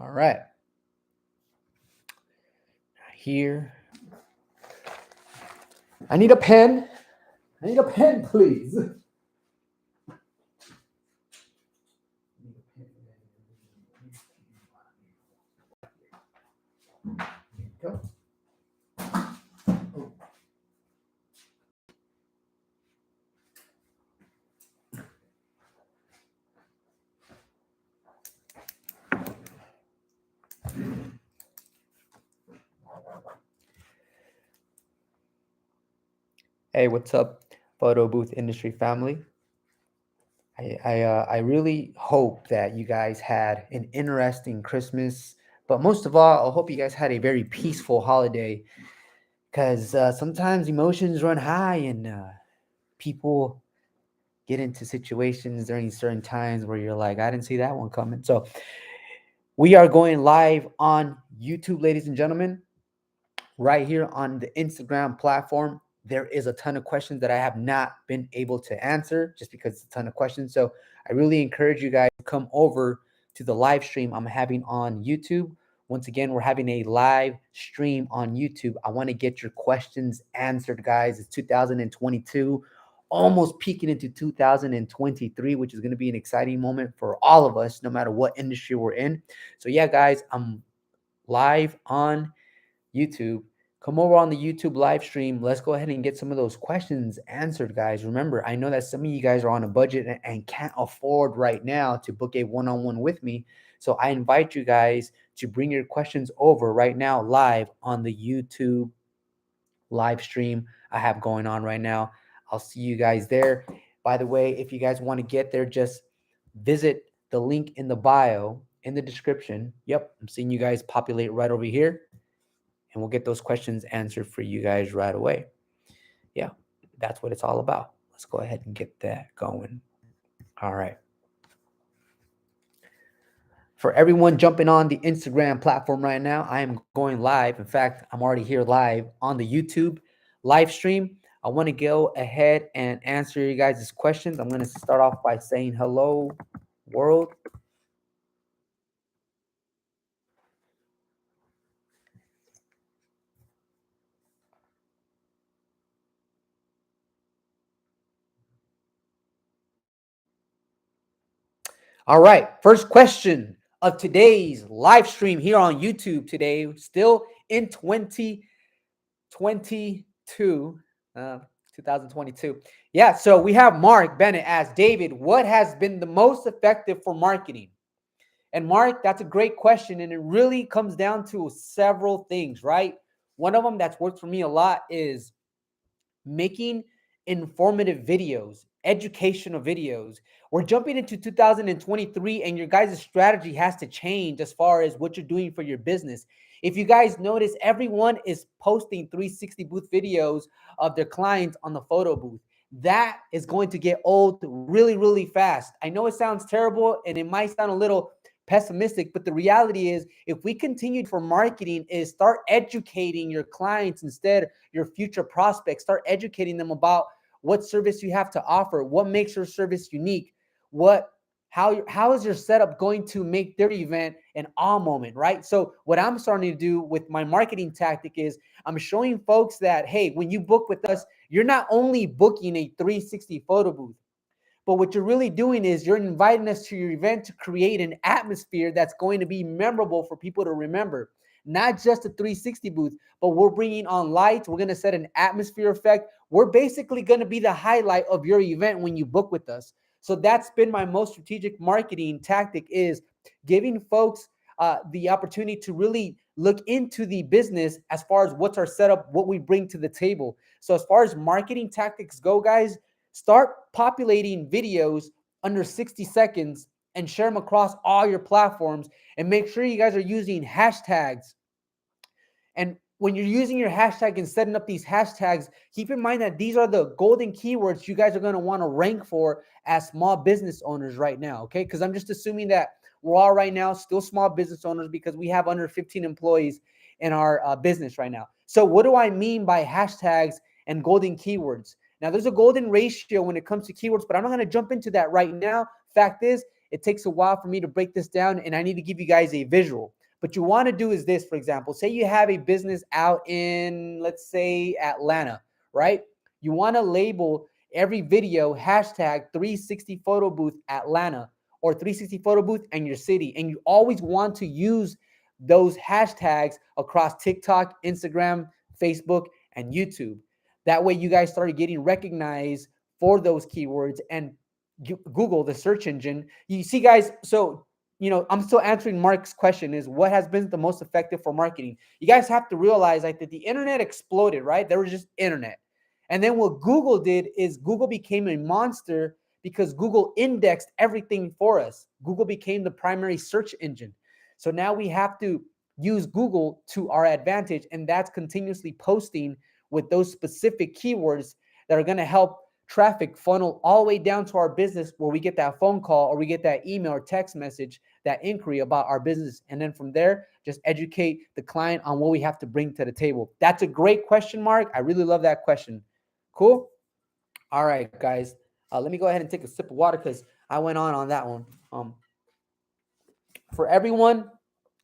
All right. Here. I need a pen. I need a pen, please. Go. Hey, what's up, photo booth industry family? I really hope that you guys had an interesting Christmas, but most of all, I hope you guys had a very peaceful holiday. Because sometimes emotions run high, and people get into situations during certain times where you're like, I didn't see that one coming. So we are going live on YouTube, ladies and gentlemen, right here on the Instagram platform. There is a ton of questions that I have not been able to answer just because it's a ton of questions. So I really encourage you guys to come over to the live stream I'm having on YouTube. Once again, we're having a live stream on YouTube. I want to get your questions answered, guys. It's 2022, almost peeking into 2023, which is going to be an exciting moment for all of us, no matter what industry we're in. So yeah, guys, I'm live on YouTube. Come over on the YouTube live stream. Let's go ahead and get some of those questions answered, guys. Remember, I know that some of you guys are on a budget and can't afford right now to book a one-on-one with me. So I invite you guys to bring your questions over right now live on the YouTube live stream I have going on right now. I'll see you guys there. By the way, if you guys want to get there, just visit the link in the bio in the description. Yep, I'm seeing you guys populate right over here, and we'll get those questions answered for you guys right away. Yeah, that's what it's all about. Let's go ahead and get that going. All right. For everyone jumping on the Instagram platform right now, I am going live. In fact, I'm already here live on the YouTube live stream. I want to go ahead and answer you guys' questions. I'm going to start off by saying hello, world. All right, first question of today's live stream here on YouTube today, still in 2022. 2022. Yeah, so we have Mark Bennett as David. What has been the most effective for marketing? And Mark, that's a great question. And it really comes down to several things, right? One of them that's worked for me a lot is making informative videos, educational videos. We're jumping into 2023, and your guys' strategy has to change as far as what you're doing for your business. If you guys notice, everyone is posting 360 booth videos of their clients on the photo booth. That is going to get old really, really fast. I know it sounds terrible and it might sound a little pessimistic, but the reality is if we continue for marketing is start educating your clients instead, your future prospects, start educating them about what service you have to offer, what makes your service unique, how is your setup going to make their event an awe moment, right? So what I'm starting to do with my marketing tactic is I'm showing folks that, hey, when you book with us, you're not only booking a 360 photo booth, but what you're really doing is you're inviting us to your event to create an atmosphere that's going to be memorable for people to remember. Not just a 360 booth, but we're bringing on lights. We're going to set an atmosphere effect. We're basically going to be the highlight of your event when you book with us. So that's been my most strategic marketing tactic, is giving folks the opportunity to really look into the business as far as what's our setup, what we bring to the table. So as far as marketing tactics go, guys, start populating videos under 60 seconds and share them across all your platforms, and make sure you guys are using hashtags. And when you're using your hashtag and setting up these hashtags, keep in mind that these are the golden keywords you guys are going to want to rank for as small business owners right now, okay? Because I'm just assuming that we're all right now still small business owners because we have under 15 employees in our business right now. So what do I mean by hashtags and golden keywords? Now, there's a golden ratio when it comes to keywords, but I'm not going to jump into that right now. Fact is, it takes a while for me to break this down, and I need to give you guys a visual. But you want to do is this, for example, say you have a business out in, let's say, Atlanta, right? You want to label every video hashtag 360 photo booth Atlanta or 360 photo booth and your city. And you always want to use those hashtags across TikTok, Instagram, Facebook, and YouTube. That way you guys started getting recognized for those keywords, and Google, the search engine. You see, guys, so I'm still answering Mark's question, is what has been the most effective for marketing? You guys have to realize like that the internet exploded, right? There was just internet. And then what Google did is Google became a monster because Google indexed everything for us. Google became the primary search engine. So now we have to use Google to our advantage, and that's continuously posting with those specific keywords that are going to help traffic funnel all the way down to our business, where we get that phone call or we get that email or text message, that inquiry about our business. And then from there, just educate the client on what we have to bring to the table. That's a great question, Mark. I really love that question. Cool. All right, guys. Let me go ahead and take a sip of water because I went on that one. For everyone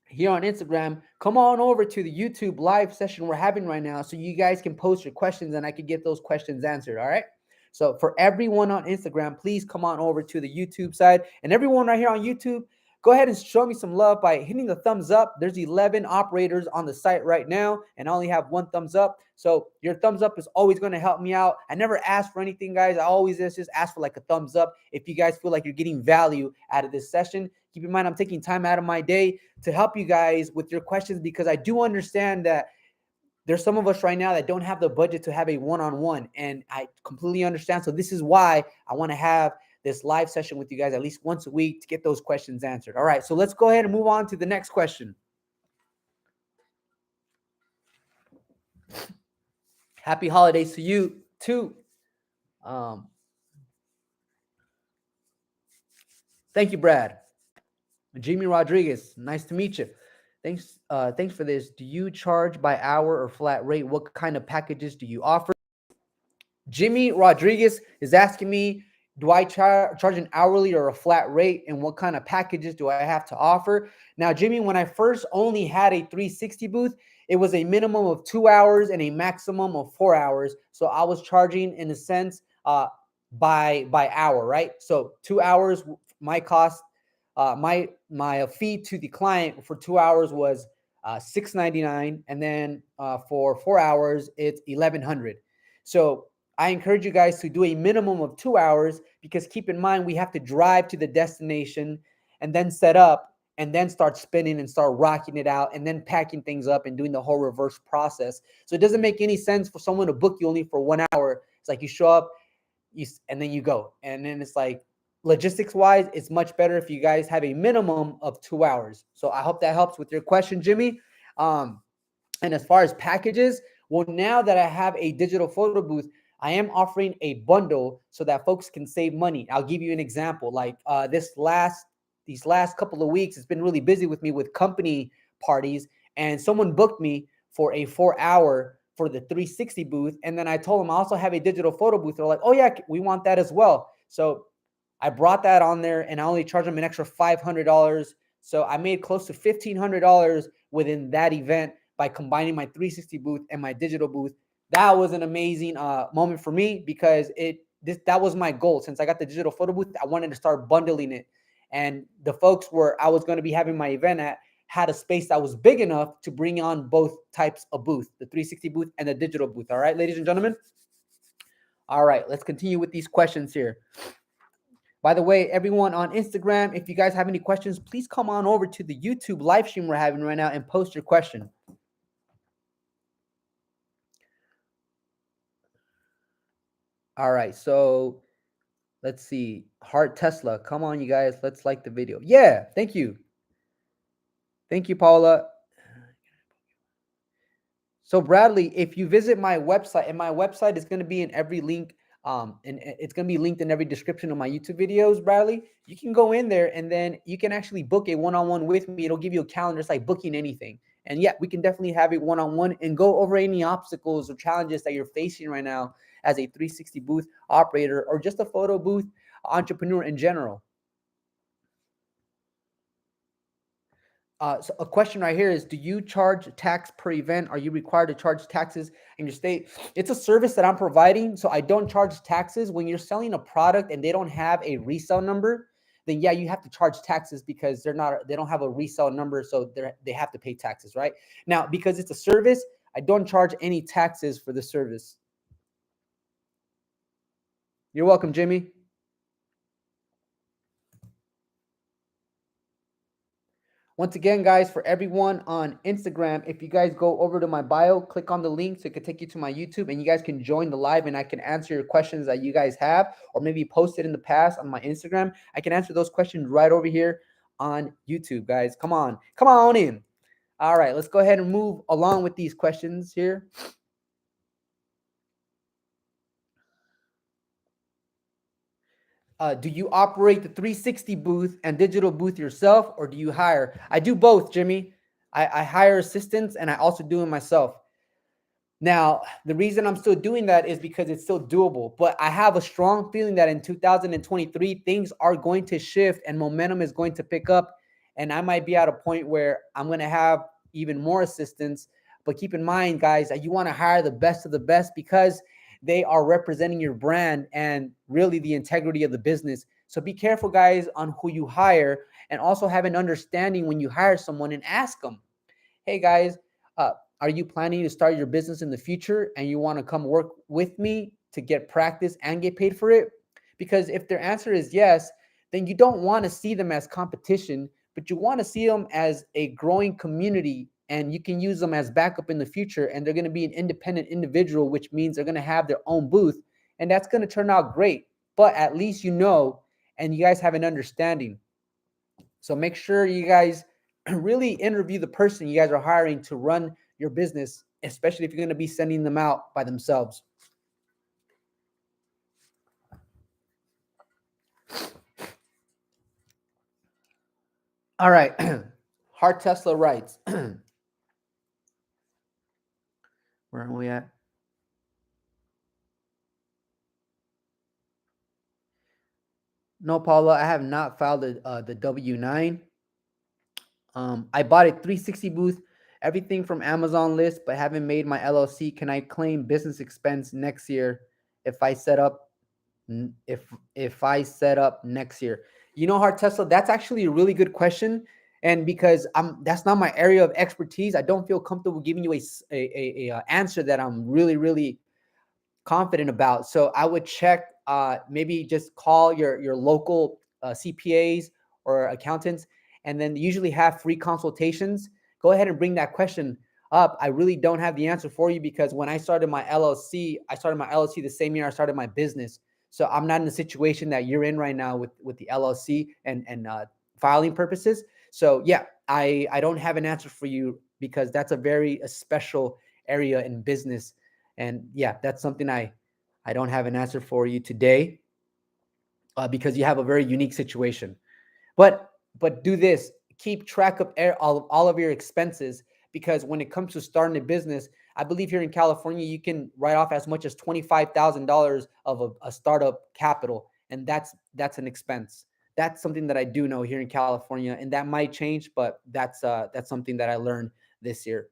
here on Instagram, come on over to the YouTube live session we're having right now so you guys can post your questions and I can get those questions answered. All right. So for everyone on Instagram, please come on over to the YouTube side, and everyone right here on YouTube, go ahead and show me some love by hitting the thumbs up. There's 11 operators on the site right now, and I only have one thumbs up. So your thumbs up is always going to help me out. I never ask for anything, guys. I always just ask for like a thumbs up if you guys feel like you're getting value out of this session. Keep in mind, I'm taking time out of my day to help you guys with your questions, because I do understand that there's some of us right now that don't have the budget to have a one-on-one, and I completely understand. So this is why I want to have this live session with you guys at least once a week to get those questions answered. All right, so let's go ahead and move on to the next question. Happy holidays to you too. Thank you, Brad. Jimmy Rodriguez, nice to meet you. Thanks for this. Do you charge by hour or flat rate? What kind of packages do you offer? Jimmy Rodriguez is asking me, do I charge an hourly or a flat rate, and what kind of packages do I have to offer? Now, Jimmy, when I first only had a 360 booth, it was a minimum of 2 hours and a maximum of 4 hours. So I was charging, in a sense, by hour, right? So 2 hours, my cost, my fee to the client for 2 hours was $6.99, and then for 4 hours, it's $1,100. So I encourage you guys to do a minimum of 2 hours, because keep in mind, we have to drive to the destination and then set up and then start spinning and start rocking it out and then packing things up and doing the whole reverse process. So it doesn't make any sense for someone to book you only for 1 hour. It's like you show up, and then you go. And then it's like, logistics wise, it's much better if you guys have a minimum of 2 hours. So I hope that helps with your question, Jimmy. And as far as packages, well, now that I have a digital photo booth, I am offering a bundle so that folks can save money. I'll give you an example. Like these last couple of weeks, it's been really busy with me with company parties, and someone booked me for a 4-hour for the 360 booth. And then I told them I also have a digital photo booth. They're like, oh yeah, we want that as well. So I brought that on there, and I only charged them an extra $500. So I made close to $1,500 within that event by combining my 360 booth and my digital booth. That was an amazing moment for me, because that was my goal. Since I got the digital photo booth, I wanted to start bundling it. And the folks where I was going to be having my event at had a space that was big enough to bring on both types of booth, the 360 booth and the digital booth. All right, ladies and gentlemen. All right, let's continue with these questions here. By the way, everyone on Instagram, if you guys have any questions, please come on over to the YouTube live stream we're having right now and post your question. All right, so let's see. Heart Tesla, come on, you guys. Let's like the video. Yeah, thank you. Thank you, Paula. So Bradley, if you visit my website, and my website is going to be in every link, and it's going to be linked in every description of my YouTube videos, Bradley, you can go in there and then you can actually book a one-on-one with me. It'll give you a calendar. It's like booking anything. And yeah, we can definitely have a one-on-one and go over any obstacles or challenges that you're facing right now as a 360 booth operator or just a photo booth entrepreneur in general. So a question right here is, do you charge tax per event? Are you required to charge taxes in your state? It's a service that I'm providing, so I don't charge taxes. When you're selling a product and they don't have a resale number, then yeah, you have to charge taxes because they don't have a resale number, so they have to pay taxes, right? Now, because it's a service, I don't charge any taxes for the service. You're welcome, Jimmy. Once again, guys, for everyone on Instagram, if you guys go over to my bio, click on the link so it can take you to my YouTube and you guys can join the live and I can answer your questions that you guys have or maybe posted in the past on my Instagram. I can answer those questions right over here on YouTube, guys. Come on in. All right, let's go ahead and move along with these questions here. Do you operate the 360 booth and digital booth yourself, or do you hire? I do both, Jimmy. I hire assistants and I also do it myself. Now, the reason I'm still doing that is because it's still doable, but I have a strong feeling that in 2023, things are going to shift and momentum is going to pick up. And I might be at a point where I'm going to have even more assistants. But keep in mind, guys, that you want to hire the best of the best because they are representing your brand and really the integrity of the business. So be careful, guys, on who you hire and also have an understanding when you hire someone and ask them, hey, guys, uh, are you planning to start your business in the future and you want to come work with me to get practice and get paid for it? Because if their answer is yes, then you don't want to see them as competition, but you want to see them as a growing community and you can use them as backup in the future. And they're going to be an independent individual, which means they're going to have their own booth. And that's going to turn out great. But at least you know, and you guys have an understanding. So make sure you guys really interview the person you guys are hiring to run your business, especially if you're going to be sending them out by themselves. All right. Heart Tesla writes, where are we at? No, Paula, I have not filed the W-9. I bought a 360 booth, everything from Amazon list, but haven't made my LLC. Can I claim business expense next year if I set up if I set up next year? You know, Hard Tesla, that's actually a really good question. And because that's not my area of expertise, I don't feel comfortable giving you a answer that I'm really confident about. So I would check, maybe just call your local CPAs or accountants, and then usually have free consultations. Go ahead and bring that question up. I really don't have the answer for you because when I started my LLC, the same year I started my business. So I'm not in the situation that you're in right now with the LLC and filing purposes. So yeah, I don't have an answer for you because that's a special area in business. And yeah, that's something I don't have an answer for you today, because you have a very unique situation. But do this: keep track of all of your expenses, because when it comes to starting a business, I believe here in California you can write off as much as $25,000 of a startup capital, and that's an expense. That's something that I do know here in California, and that might change, but that's something that I learned this year.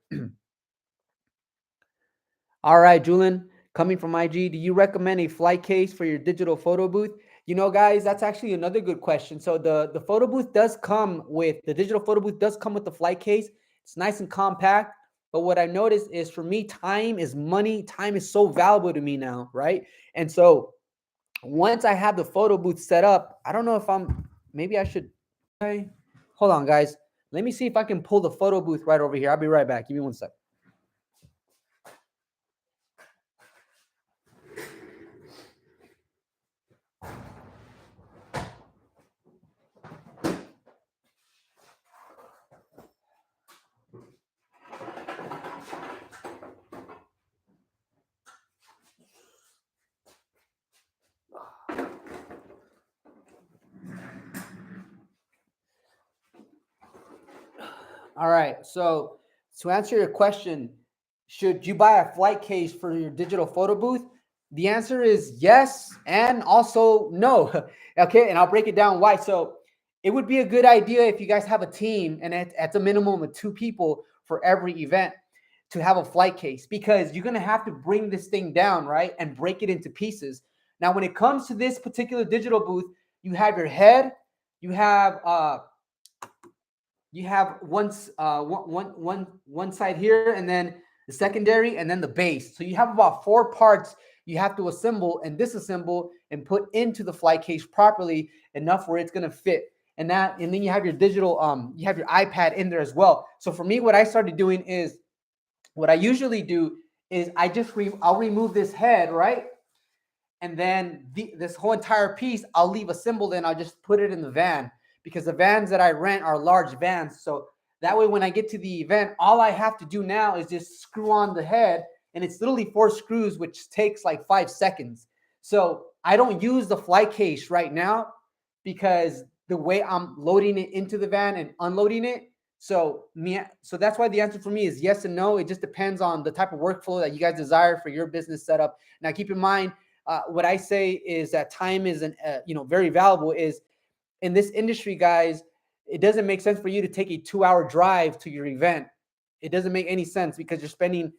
All right, Julian, coming from IG, do you recommend a flight case for your digital photo booth? You know, guys, that's actually another good question. So the photo booth does come with the digital photo booth does come with the flight case. It's nice and compact. But what I noticed is, for me, time is money. Time is so valuable to me now, right? And so once I have the photo booth set up, I don't know if maybe I should. Okay, hold on, guys. Let me see if I can pull the photo booth right over here. I'll be right back. Give me one sec. All right. So to answer your question, should you buy a flight case for your digital photo booth? The answer is yes and also no. Okay, and I'll break it down why. So it would be a good idea if you guys have a team and at a minimum of 2 people for every event to have a flight case, because you're going to have to bring this thing down, right? And break it into pieces. Now, when it comes to this particular digital booth, you have your head, you have one side here, and then the secondary, and then the base. So you have about 4 parts you have to assemble and disassemble and put into the flight case properly enough where it's going to fit. And then you have your digital, you have your iPad in there as well. So for me, what I started doing is, what I usually do is I'll remove this head, right? And then this whole entire piece I'll leave assembled, and I'll just put it in the van, because the vans that I rent are large vans. So that way, when I get to the event, all I have to do now is just screw on the head, and it's literally 4 screws, which takes like 5 seconds. So I don't use the flight case right now, because the way I'm loading it into the van and unloading it. So that's why the answer for me is yes and no. It just depends on the type of workflow that you guys desire for your business setup. Now, keep in mind, what I say is that time is very valuable. Is in this industry, guys, it doesn't make sense for you to take a 2-hour drive to your event. It doesn't make any sense, because you're spending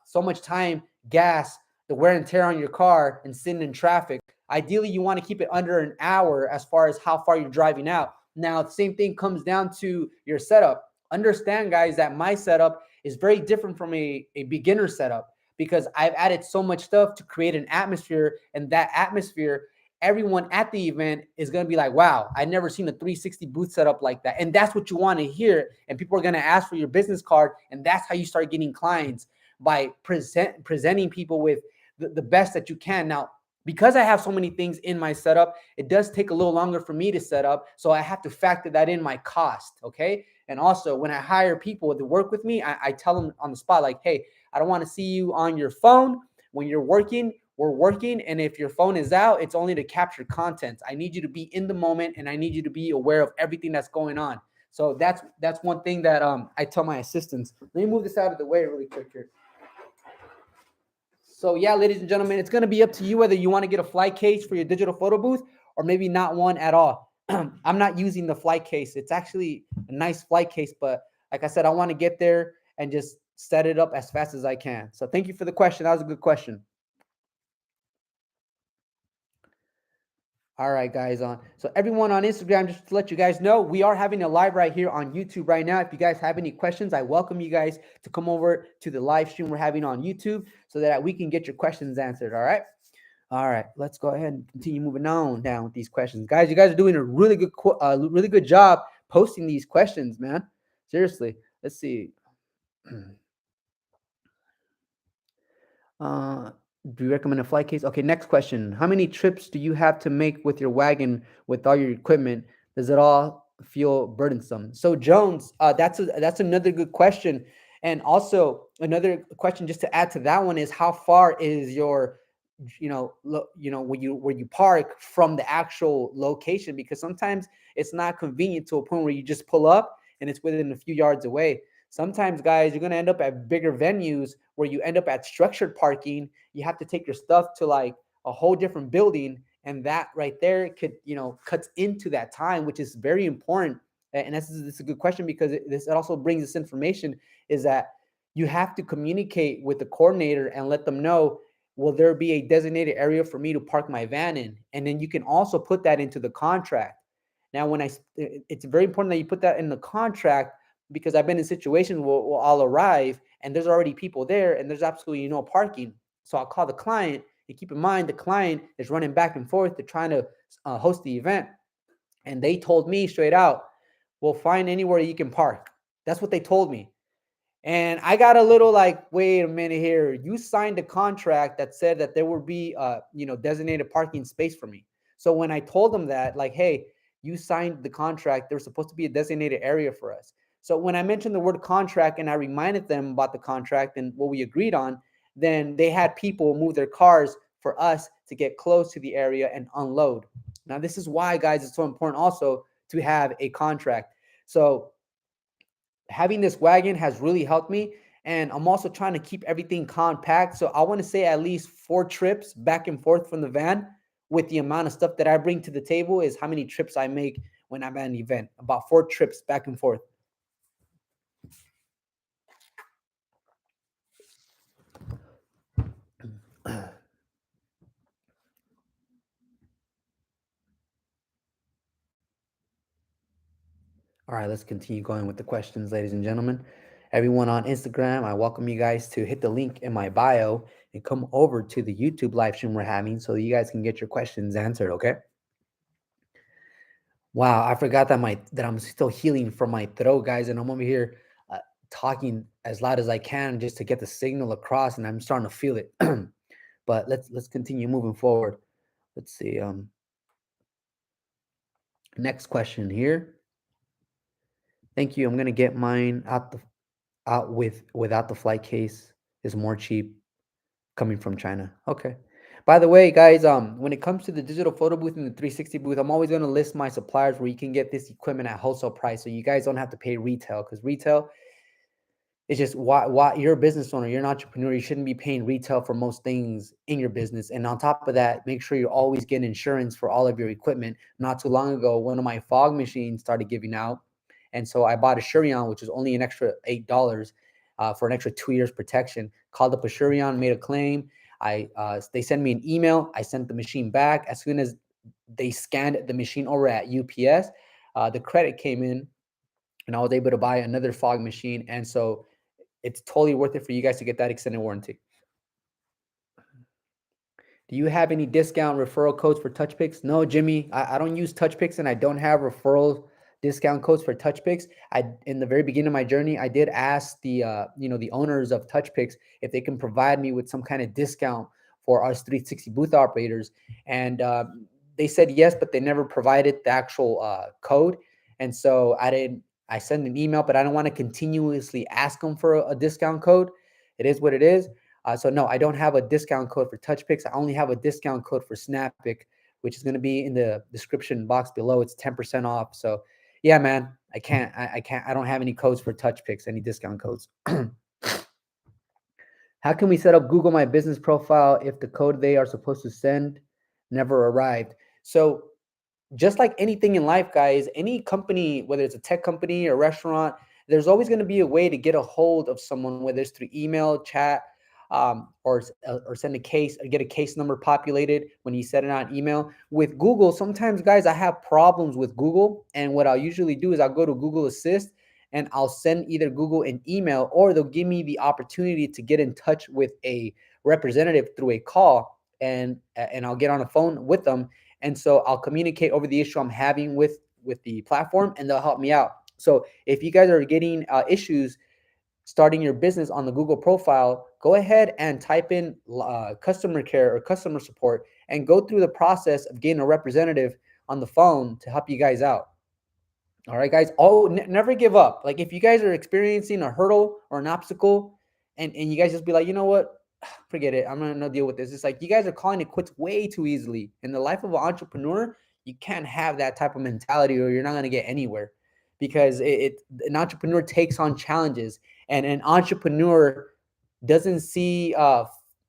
so much time, gas, the wear and tear on your car, and sitting in traffic. Ideally, you want to keep it under an hour as far as how far you're driving out. Now, the same thing comes down to your setup. Understand, guys, that my setup is very different from a beginner setup, because I've added so much stuff to create an atmosphere, and that atmosphere, everyone at the event is going to be like, wow, I never seen a 360 booth setup like that. And that's what you want to hear. And people are going to ask for your business card. And that's how you start getting clients, by presenting people with the best that you can. Now, because I have so many things in my setup, it does take a little longer for me to set up. So I have to factor that in my cost. Okay. And also, when I hire people to work with me, I tell them on the spot, like, hey, I don't want to see you on your phone. When you're working, we're working. And if your phone is out, it's only to capture content. I need you to be in the moment, and I need you to be aware of everything that's going on. So that's one thing that I tell my assistants. Let me move this out of the way really quick here. So yeah, ladies and gentlemen, it's going to be up to you whether you want to get a flight case for your digital photo booth, or maybe not one at all. I'm not using the flight case. It's actually a nice flight case, but like I said, I want to get there and just set it up as fast as I can. So thank you for the question. That was a good question. All right, guys. So everyone on Instagram, just to let you guys know, we are having a live right here on YouTube right now. If you guys have any questions, I welcome you guys to come over to the live stream we're having on YouTube, so that we can get your questions answered. All right. All right. Let's go ahead and continue moving on down with these questions, guys. You guys are doing a really good job posting these questions, man. Seriously. Let's see. Do you recommend a flight case? Okay, next question. How many trips do you have to make with your wagon with all your equipment? Does it all feel burdensome? So Jones, that's another good question. And also another question just to add to that one is, how far is your where you park from the actual location? Because sometimes it's not convenient to a point where you just pull up and it's within a few yards away. Sometimes, guys, you're going to end up at bigger venues where you end up at structured parking. You have to take your stuff to like a whole different building. And that right there could, cuts into that time, which is very important. And this is a good question, because it also brings this information, is that you have to communicate with the coordinator and let them know, will there be a designated area for me to park my van in? And then you can also put that into the contract. Now, it's very important that you put that in the contract, because I've been in situations where I'll arrive and there's already people there and there's absolutely no parking. So I'll call the client. And keep in mind, the client is running back and forth. They're trying to host the event. And they told me straight out, we'll find anywhere you can park. That's what they told me. And I got a little like, wait a minute here. You signed a contract that said that there would be designated parking space for me. So when I told them that, like, hey, you signed the contract, there's supposed to be a designated area for us. So when I mentioned the word contract and I reminded them about the contract and what we agreed on, then they had people move their cars for us to get close to the area and unload. Now, this is why, guys, it's so important also to have a contract. So having this wagon has really helped me. And I'm also trying to keep everything compact. So I want to say at least 4 trips back and forth from the van, with the amount of stuff that I bring to the table, is how many trips I make when I'm at an event. About 4 trips back and forth. All right, let's continue going with the questions, ladies and gentlemen. Everyone on Instagram, I welcome you guys to hit the link in my bio and come over to the YouTube live stream we're having so you guys can get your questions answered, okay? Wow, I forgot that I'm still healing from my throat, guys, and I'm over here uh, talking as loud as I can just to get the signal across, and I'm starting to feel it. But let's continue moving forward. Let's see. Next question here. Thank you. I'm gonna get mine without the flight case. Is more cheap coming from China. Okay. By the way, guys, when it comes to the digital photo booth and the 360 booth, I'm always going to list my suppliers where you can get this equipment at wholesale price, so you guys don't have to pay retail, because retail, it's just why you're a business owner, you're an entrepreneur, you shouldn't be paying retail for most things in your business. And on top of that, make sure you always get insurance for all of your equipment. Not too long ago, one of my fog machines started giving out, and so I bought a Shurion, which was only an extra $8 for an extra 2 years protection. Called up a Shurion, made a claim. They sent me an email. I sent the machine back. As soon as they scanned the machine over at UPS, the credit came in, and I was able to buy another fog machine. And so it's totally worth it for you guys to get that extended warranty. Do you have any discount referral codes for TouchPix? No, Jimmy, I don't use TouchPix, and I don't have referral discount codes for TouchPix. In the very beginning of my journey, I did ask the owners of TouchPix if they can provide me with some kind of discount for us 360 booth operators, and they said yes, but they never provided the actual code. And so I sent an email, but I don't want to continuously ask them for a discount code. It is what it is. So no, I don't have a discount code for TouchPix. I only have a discount code for SnapPick, which is going to be in the description box below. It's 10% off. So yeah, man, I don't have any codes for TouchPix, any discount codes. How can we set up Google My Business profile if the code they are supposed to send never arrived? So just like anything in life, guys, any company, whether it's a tech company or restaurant, there's always going to be a way to get a hold of someone, whether it's through email, chat, or send a case or get a case number populated when you send it on email. With Google, sometimes, guys, I have problems with Google, and what I'll usually do is I'll go to Google Assist and I'll send either Google an email, or they'll give me the opportunity to get in touch with a representative through a call, and I'll get on the phone with them, and so I'll communicate over the issue I'm having with the platform, and they'll help me out. So if you guys are getting issues starting your business on the Google profile, go ahead and type in customer care or customer support, and go through the process of getting a representative on the phone to help you guys out. All right, guys. Never give up. Like, if you guys are experiencing a hurdle or an obstacle, and you guys just be like, you know what, forget it, I'm gonna deal with this. It's like you guys are calling it quits way too easily. In the life of an entrepreneur, you can't have that type of mentality, or you're not gonna get anywhere. Because an entrepreneur takes on challenges, and an entrepreneur doesn't see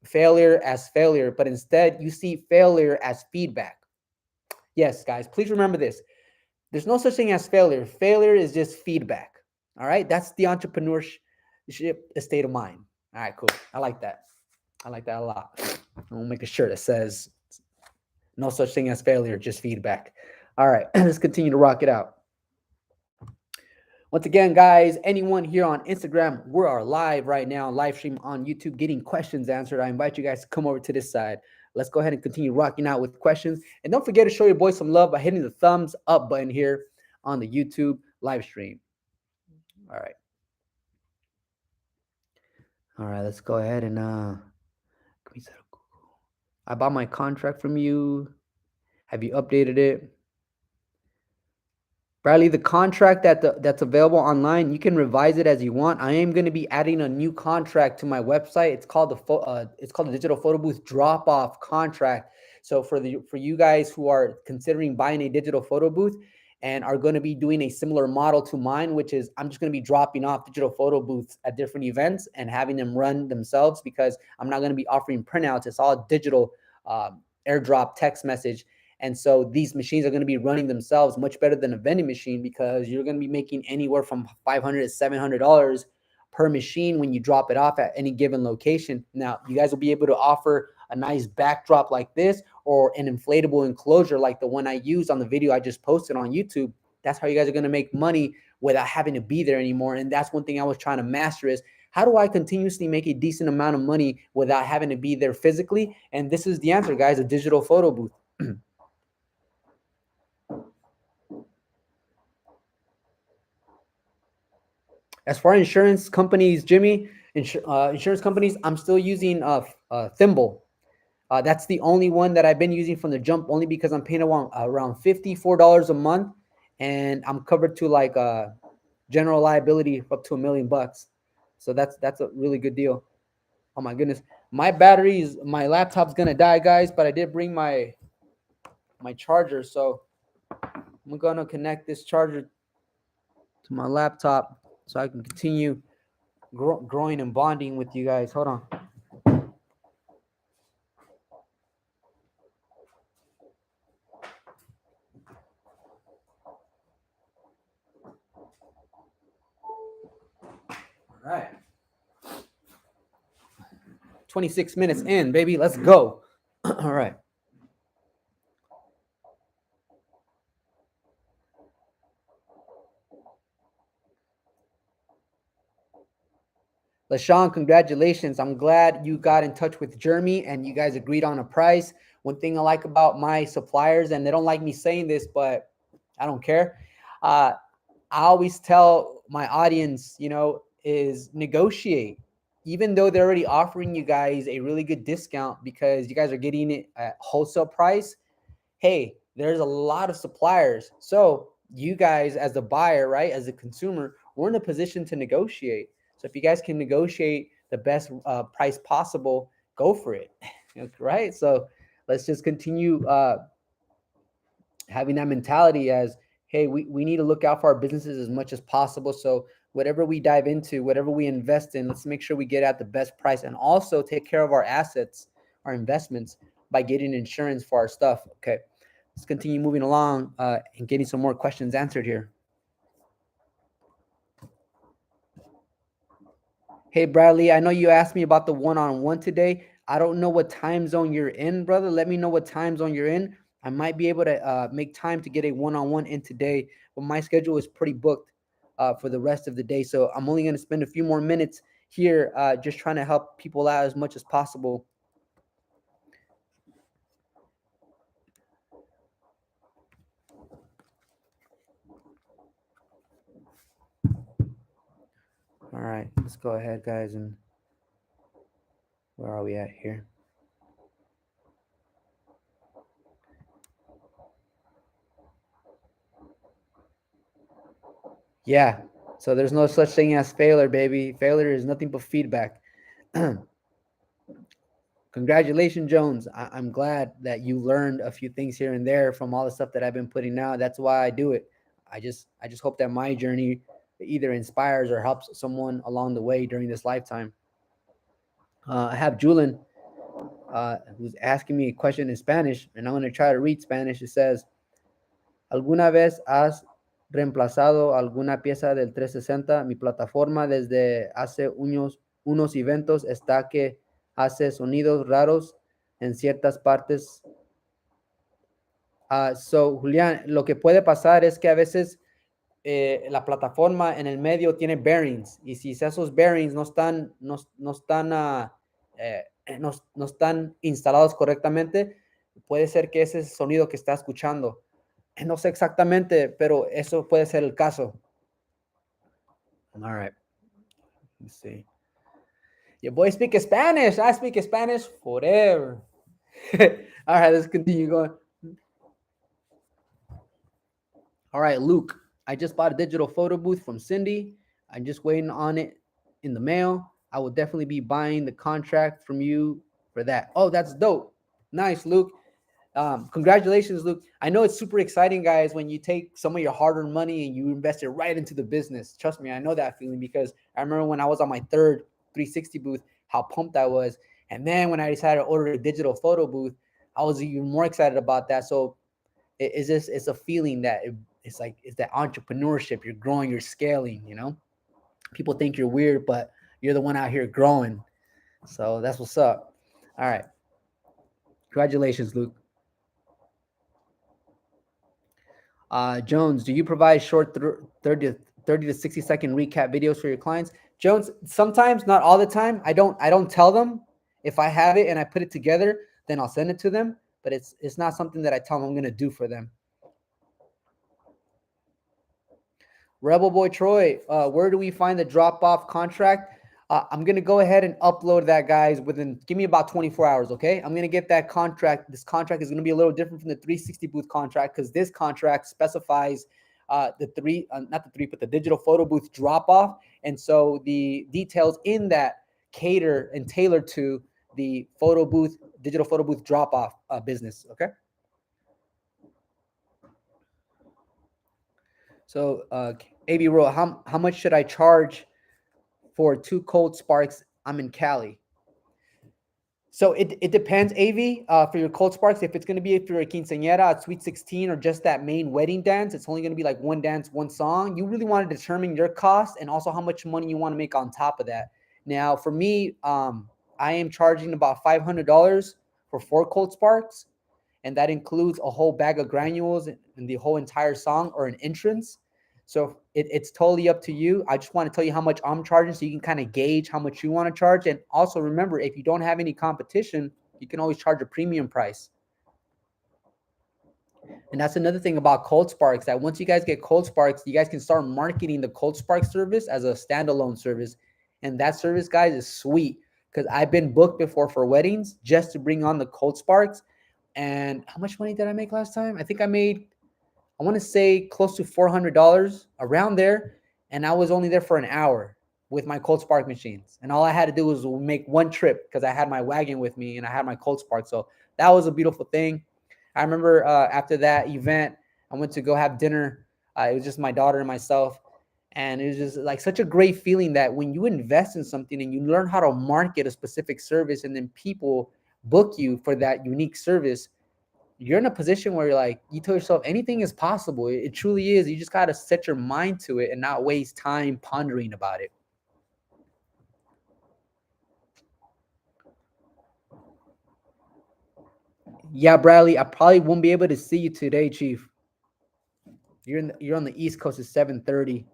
failure as failure, but instead you see failure as feedback. Yes, guys, please remember this. There's no such thing as failure. Failure is just feedback. All right. That's the entrepreneurship state of mind. All right, cool. I like that. I like that a lot. I'm gonna make a shirt that says no such thing as failure, just feedback. All right, let's continue to rock it out. Once again, guys, anyone here on Instagram, we are live right now, live stream on YouTube, getting questions answered. I invite you guys to come over to this side. Let's go ahead and continue rocking out with questions. And don't forget to show your boys some love by hitting the thumbs up button here on the YouTube live stream. All right. All right, let's go ahead and I bought my contract from you. Have you updated it? Bradley, the contract that's available online, you can revise it as you want. I am going to be adding a new contract to my website. It's called the Digital Photo Booth Drop Off Contract. So for you guys who are considering buying a digital photo booth and are going to be doing a similar model to mine, which is I'm just going to be dropping off digital photo booths at different events and having them run themselves, because I'm not going to be offering printouts. It's all digital airdrop text message. And so these machines are going to be running themselves much better than a vending machine, because you're going to be making anywhere from $500 to $700 per machine when you drop it off at any given location. Now, you guys will be able to offer a nice backdrop like this, or an inflatable enclosure like the one I used on the video I just posted on YouTube. That's how you guys are going to make money without having to be there anymore. And that's one thing I was trying to master, is how do I continuously make a decent amount of money without having to be there physically? And this is the answer, guys: a digital photo booth. As far as insurance companies, Jimmy, insurance companies, I'm still using Thimble. That's the only one that I've been using from the jump, only because I'm paying around $54 a month, and I'm covered to like general liability up to $1 million. So that's a really good deal. Oh my goodness, my laptop's gonna die, guys. But I did bring my charger, so I'm gonna connect this charger to my laptop so I can continue growing and bonding with you guys. Hold on. All right. 26 minutes in, baby. Let's go. All right. LaShawn, congratulations. I'm glad you got in touch with Jeremy and you guys agreed on a price. One thing I like about my suppliers, and they don't like me saying this, but I don't care. I always tell my audience, is negotiate. Even though they're already offering you guys a really good discount because you guys are getting it at wholesale price, hey, there's a lot of suppliers. So you guys, as the buyer, right, as a consumer, we're in a position to negotiate. So if you guys can negotiate the best price possible, go for it, right? So let's just continue having that mentality as, hey, we need to look out for our businesses as much as possible. So whatever we dive into, whatever we invest in, let's make sure we get at the best price, and also take care of our assets, our investments, by getting insurance for our stuff. Okay, let's continue moving along and getting some more questions answered here. Hey, Bradley, I know you asked me about the one-on-one today. I don't know what time zone you're in, brother. Let me know what time zone you're in. I might be able to make time to get a one-on-one in today, but my schedule is pretty booked for the rest of the day. So I'm only going to spend a few more minutes here just trying to help people out as much as possible. All right, let's go ahead, guys. And where are we at here? Yeah. So there's no such thing as failure, baby. Failure is nothing but feedback. Congratulations, Jones. I'm glad that you learned a few things here and there from all the stuff that I've been putting out. That's why I do it. I just hope that my journey either inspires or helps someone along the way during this lifetime. I have Julian who's asking me a question in Spanish, and I'm going to try to read Spanish. It says, ¿Alguna vez has reemplazado alguna pieza del 360? Mi plataforma desde hace unos eventos está que hace sonidos raros en ciertas partes. So, Julián, lo que puede pasar es que a veces la plataforma en el medio tiene bearings, y si esos bearings no están instalados correctamente, puede ser que ese sonido que está escuchando. No sé exactamente, pero eso puede ser el caso. All right. Let's see. Your boy speak Spanish. I speak Spanish forever. All right, let's continue going. All right, Luke. I just bought a digital photo booth from Cindy. I'm just waiting on it in the mail. I will definitely be buying the contract from you for that. Oh, that's dope. Nice, Luke. Congratulations, Luke. I know it's super exciting, guys, when you take some of your hard-earned money and you invest it right into the business. Trust me, I know that feeling, because I remember when I was on my third 360 booth, how pumped I was. And then when I decided to order a digital photo booth, I was even more excited about that. So It's just it's a feeling that it's like it's that entrepreneurship. You're growing, you're scaling. People think you're weird, but you're the one out here growing. So that's what's up. All right, congratulations, Luke. Jones, do you provide short 30 to 60-second recap videos for your clients? Jones, sometimes, not all the time. I don't tell them. If I have it and I put it together, then I'll send it to them. But it's not something that I tell them I'm gonna do for them. Rebel Boy Troy, where do we find the drop off contract? I'm gonna go ahead and upload that, guys. Give me about 24 hours, okay? I'm gonna get that contract. This contract is gonna be a little different from the 360 booth contract because this contract specifies not the three, but the digital photo booth drop off, and so the details in that cater and tailor to the digital photo booth drop off business, okay? So, AB Roll, how much should I charge for 2 cold sparks? I'm in Cali. So it depends, AV, for your cold sparks. If it's going to be if you're a quinceañera, a sweet 16, or just that main wedding dance, it's only going to be like one dance, one song. You really want to determine your cost and also how much money you want to make on top of that. Now, for me, I am charging about $500 for 4 cold sparks, and that includes a whole bag of granules and the whole entire song or an entrance. So it's totally up to you. I just want to tell you how much I'm charging so you can kind of gauge how much you want to charge. And also remember, if you don't have any competition, you can always charge a premium price. And that's another thing about Cold Sparks, that once you guys get Cold Sparks, you guys can start marketing the Cold Spark service as a standalone service. And that service, guys, is sweet because I've been booked before for weddings just to bring on the Cold Sparks. And how much money did I make last time? I think I want to say close to $400 around there. And I was only there for an hour with my Cold Spark machines. And all I had to do was make one trip because I had my wagon with me and I had my Cold Spark. So that was a beautiful thing. I remember after that event, I went to go have dinner. It was just my daughter and myself. And it was just like such a great feeling that when you invest in something and you learn how to market a specific service and then people book you for that unique service, you're in a position where you're like, you tell yourself anything is possible. It truly is. You just got to set your mind to it and not waste time pondering about it. Yeah, Bradley, I probably won't be able to see you today, Chief. You're on the East Coast at 7:30.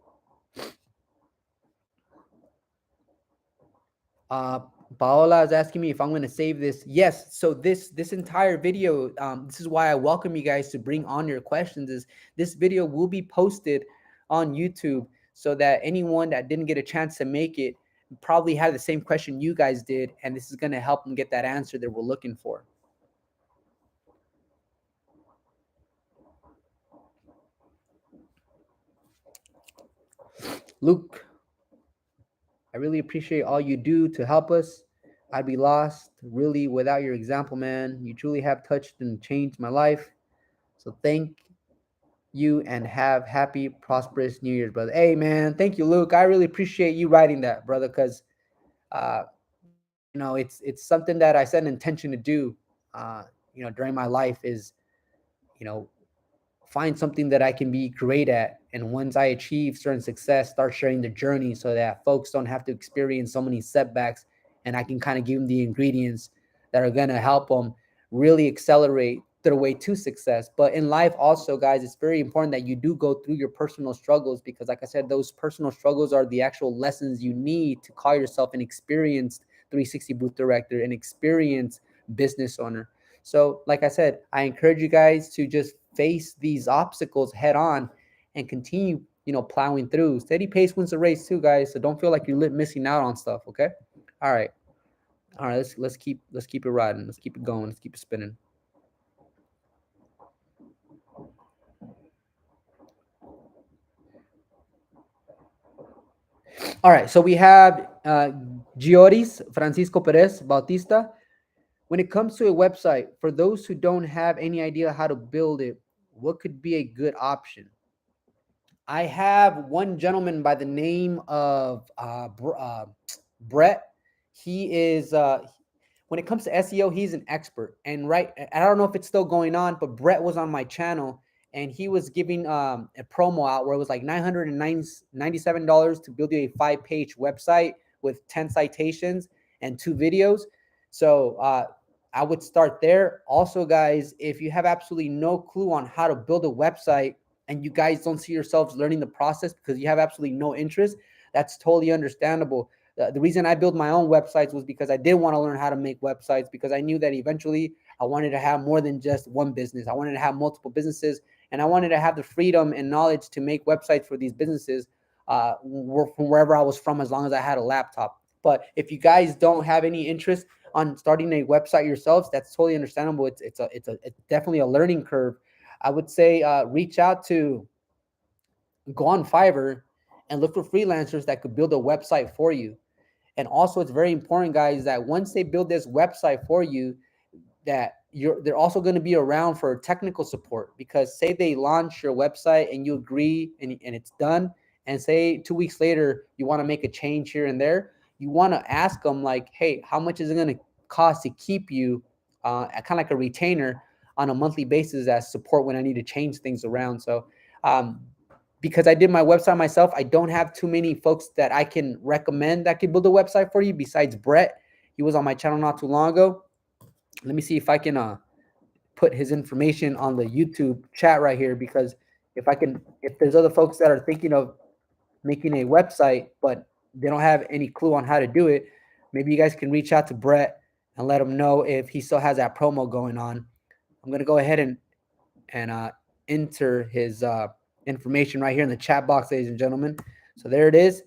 Uh, Paola is asking me if I'm going to save this. Yes. So this entire video, this is why I welcome you guys to bring on your questions. Is this video will be posted on YouTube so that anyone that didn't get a chance to make it probably had the same question you guys did, and this is going to help them get that answer that we're looking for. Luke, I really appreciate all you do to help us. I'd be lost really without your example, man. You truly have touched and changed my life. So thank you and have happy, prosperous New Year's, brother. Hey, man, thank you, Luke. I really appreciate you writing that, brother, because uh, it's something that I set an intention to do. During my life is you know find something that I can be great at. And once I achieve certain success, start sharing the journey so that folks don't have to experience so many setbacks. And I can kind of give them the ingredients that are going to help them really accelerate their way to success. But in life, also, guys, it's very important that you do go through your personal struggles because, like I said, those personal struggles are the actual lessons you need to call yourself an experienced 360 booth director, an experienced business owner. So, like I said, I encourage you guys to just face these obstacles head on and continue, plowing through. Steady pace wins the race too, guys. So don't feel like you're missing out on stuff. Okay. All right. All right. Let's keep it riding. Let's keep it going. Let's keep it spinning. All right. So we have Gioris Francisco Perez Bautista. When it comes to a website, for those who don't have any idea how to build it, what could be a good option? I have one gentleman by the name of Brett. He is when it comes to SEO, he's an expert. And right, I don't know if it's still going on, but Brett was on my channel and he was giving a promo out where it was like $997 to build you a 5-page website with 10 citations and 2 videos. So I would start there. Also, guys, if you have absolutely no clue on how to build a website and you guys don't see yourselves learning the process because you have absolutely no interest, that's totally understandable. The reason I built my own websites was because I did want to learn how to make websites, because I knew that eventually I wanted to have more than just one business. I wanted to have multiple businesses, and I wanted to have the freedom and knowledge to make websites for these businesses from wherever I was from, as long as I had a laptop. But if you guys don't have any interest on starting a website yourselves, that's totally understandable. It's definitely a learning curve. I would say reach out to go on Fiverr and look for freelancers that could build a website for you. And also, it's very important, guys, that once they build this website for you, that they're also going to be around for technical support. Because say they launch your website and you agree and it's done, and say 2 weeks later you want to make a change here and there, you want to ask them like, hey, how much is it going to cost to keep you kind of like a retainer on a monthly basis as support when I need to change things around. So because I did my website myself, I don't have too many folks that I can recommend that could build a website for you besides Brett. He was on my channel not too long ago. Let me see if I can put his information on the YouTube chat right here, because if there's other folks that are thinking of making a website, but they don't have any clue on how to do it, maybe you guys can reach out to Brett and let him know if he still has that promo going on. I'm going to go ahead and enter his information right here in the chat box, ladies and gentlemen. So there it is.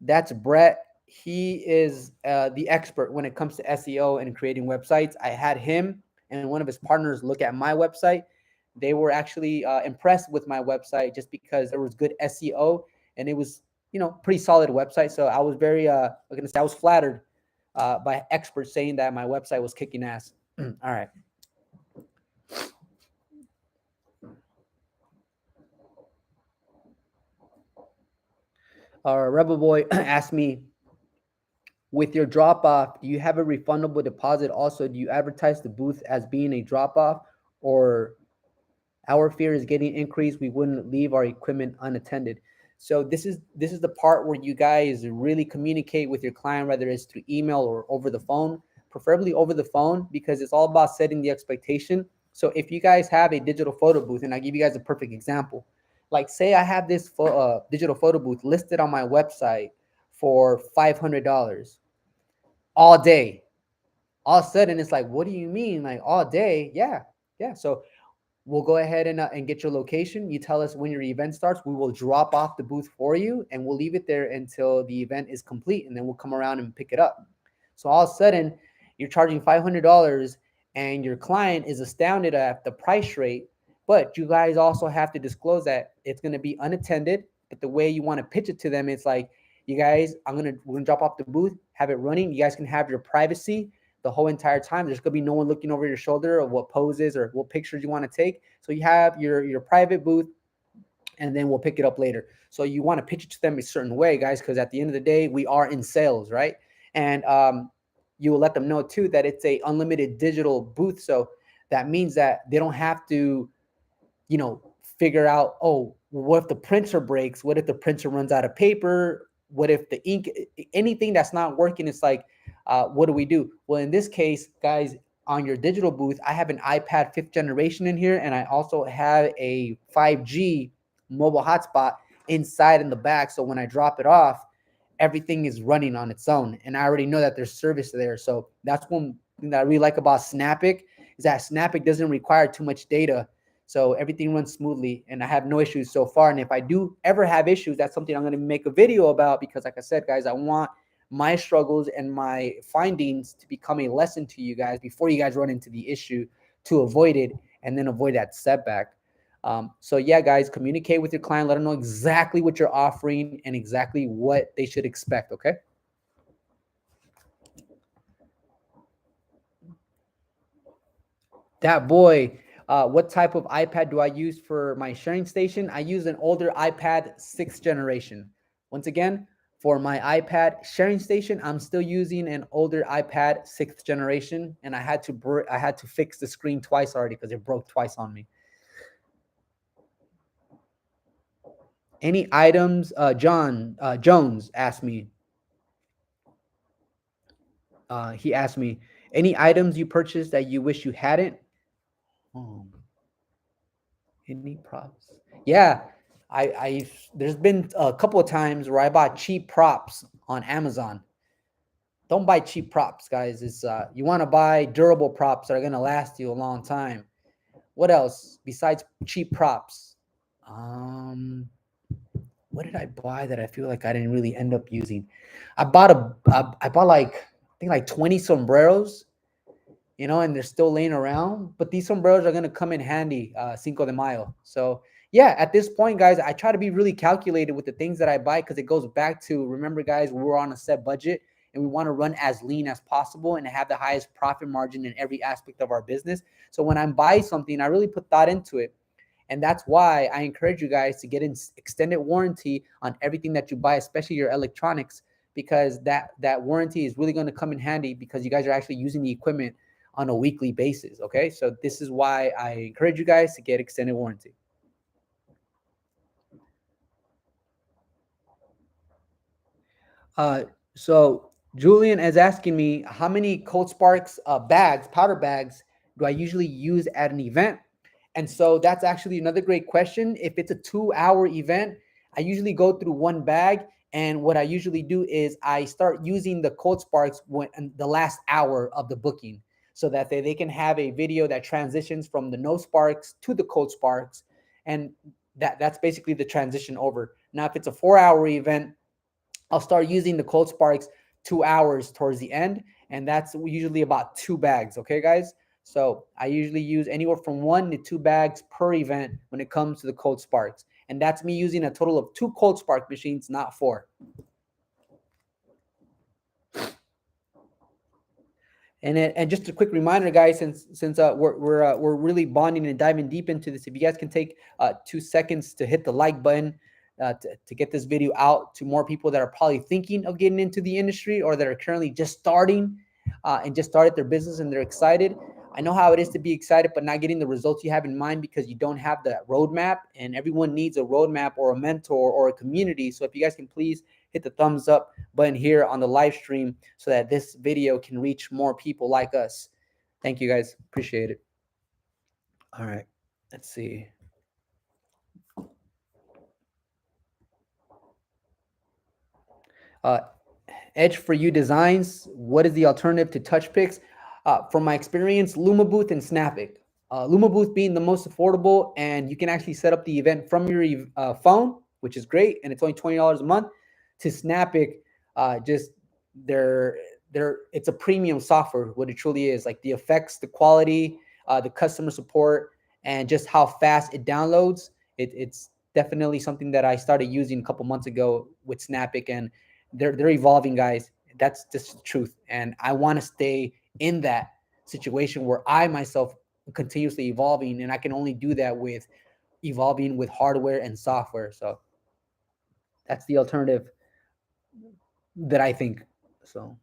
That's Brett. He is the expert when it comes to SEO and creating websites. I had him and one of his partners look at my website. They were actually impressed with my website just because there was good SEO and it was, pretty solid website. So I was very, I was flattered by experts saying that my website was kicking ass. All right. Rebel Boy asked me, with your drop off, do you have a refundable deposit? Also, do you advertise the booth as being a drop off, or our fear is getting increased, we wouldn't leave our equipment unattended? So this is the part where you guys really communicate with your client, whether it's through email or over the phone, preferably over the phone, because it's all about setting the expectation. So if you guys have a digital photo booth, and I'll give you guys a perfect example, like say I have this digital photo booth listed on my website for $500 all day. All of a sudden, it's like, what do you mean, like all day? Yeah. So we'll go ahead and get your location. You tell us when your event starts. We will drop off the booth for you, and we'll leave it there until the event is complete, and then we'll come around and pick it up. So all of a sudden, you're charging $500, and your client is astounded at the price rate. But you guys also have to disclose that it's going to be unattended. But the way you want to pitch it to them, it's like, you guys, we're gonna drop off the booth, have it running. You guys can have your privacy the whole entire time. There's gonna be no one looking over your shoulder of what poses or what pictures you want to take. So you have your private booth, and then we'll pick it up later. So you want to pitch it to them a certain way, guys, because at the end of the day, we are in sales, right? And you will let them know too that it's a unlimited digital booth. So that means that they don't have to, figure out, oh, what if the printer breaks? What if the printer runs out of paper? What if the ink, anything that's not working? It's like, what do we do? Well, in this case, guys, on your digital booth, I have an iPad 5th generation in here, and I also have a 5G mobile hotspot inside in the back. So when I drop it off, everything is running on its own, and I already know that there's service there. So that's one thing that I really like about Snapic, is that Snapic doesn't require too much data. So everything runs smoothly, and I have no issues so far. And if I do ever have issues, that's something I'm going to make a video about, because like I said, guys, I want my struggles and my findings to become a lesson to you guys before you guys run into the issue, to avoid it and then avoid that setback. So yeah, guys, communicate with your client, let them know exactly what you're offering and exactly what they should expect. Okay. That boy, what type of iPad do I use for my sharing station? I use an older iPad 6th generation. Once again, For my iPad sharing station, I'm still using an older iPad, 6th generation, and I had to fix the screen twice already because it broke twice on me. Any items? John Jones asked me. He asked me, any items you purchased that you wish you hadn't? Oh, any props? Yeah, I there's been a couple of times where I bought cheap props on Amazon. Don't buy cheap props, guys. It's you want to buy durable props that are gonna last you a long time. What else besides cheap props? Um, what did I buy that I feel like I didn't really end up using? I bought like I think like 20 sombreros, and they're still laying around. But these sombreros are gonna come in handy, Cinco de Mayo. So yeah, at this point, guys, I try to be really calculated with the things that I buy because it goes back to, remember, guys, we're on a set budget and we want to run as lean as possible and have the highest profit margin in every aspect of our business. So when I'm buying something, I really put thought into it. And that's why I encourage you guys to get an extended warranty on everything that you buy, especially your electronics, because that warranty is really going to come in handy because you guys are actually using the equipment on a weekly basis. Okay, so this is why I encourage you guys to get extended warranty. Uh, so Julian is asking me how many Cold Sparks bags, powder bags, do I usually use at an event? And so that's actually another great question. If it's a 2 hour event, I usually go through one bag. And what I usually do is I start using the Cold Sparks when in the last hour of the booking so that they can have a video that transitions from the no sparks to the Cold Sparks. And that's basically the transition over. Now, if it's a 4 hour event, I'll start using the cold sparks 2 hours towards the end, and that's usually about 2 bags. Okay, guys. So I usually use anywhere from 1 to 2 bags per event when it comes to the cold sparks, and that's me using a total of 2 cold spark machines, not 4. And just a quick reminder, guys, since we're really bonding and diving deep into this, if you guys can take 2 seconds to hit the like button to get this video out to more people that are probably thinking of getting into the industry or that are currently just starting and just started their business and they're excited. I know how it is to be excited, but not getting the results you have in mind because you don't have that roadmap. And everyone needs a roadmap or a mentor or a community. So if you guys can please hit the thumbs up button here on the live stream so that this video can reach more people like us. Thank you, guys. Appreciate it. All right. Let's see. Uh, Edge for You Designs. What is the alternative to touch picks? From my experience, Luma Booth and Snapic. Luma Booth being the most affordable, and you can actually set up the event from your phone, which is great, and it's only $20 a month. To Snapic, just they're it's a premium software. What it truly is, like the effects, the quality, the customer support, and just how fast it downloads. It's definitely something that I started using a couple months ago with Snapic, and they're evolving, guys. That's just the truth, and I want to stay in that situation where I myself continuously evolving, and I can only do that with evolving with hardware and software. So that's the alternative that I think. So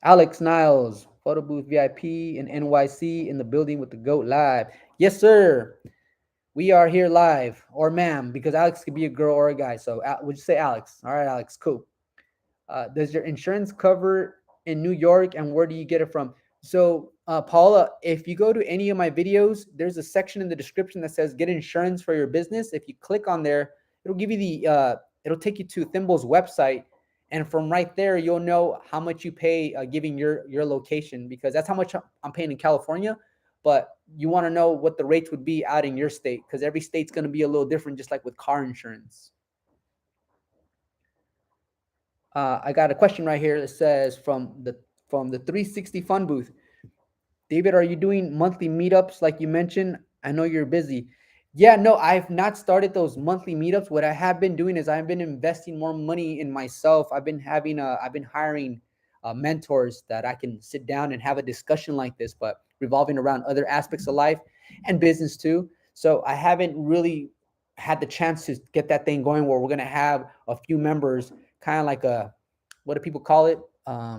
Alex Niles, photo booth VIP in NYC in the building with the GOAT live. Yes, sir. We are here live, or ma'am, because Alex could be a girl or a guy. So would you say Alex? All right, Alex, cool. Does your insurance cover in New York, and where do you get it from? So, Paula, if you go to any of my videos, there's a section in the description that says "Get insurance for your business." If you click on there, it'll give you it'll take you to Thimble's website, and from right there, you'll know how much you pay, giving your location, because that's how much I'm paying in California. But you want to know what the rates would be out in your state, because every state's going to be a little different, just like with car insurance. I got a question right here that says from the 360 Fun booth. David, are you doing monthly meetups like you mentioned? I know you're busy. Yeah, no, I've not started those monthly meetups. What I have been doing is I've been investing more money in myself. I've been hiring mentors that I can sit down and have a discussion like this, but revolving around other aspects of life and business too. So I haven't really had the chance to get that thing going where we're going to have a few members, kind of like a, what do people call it? I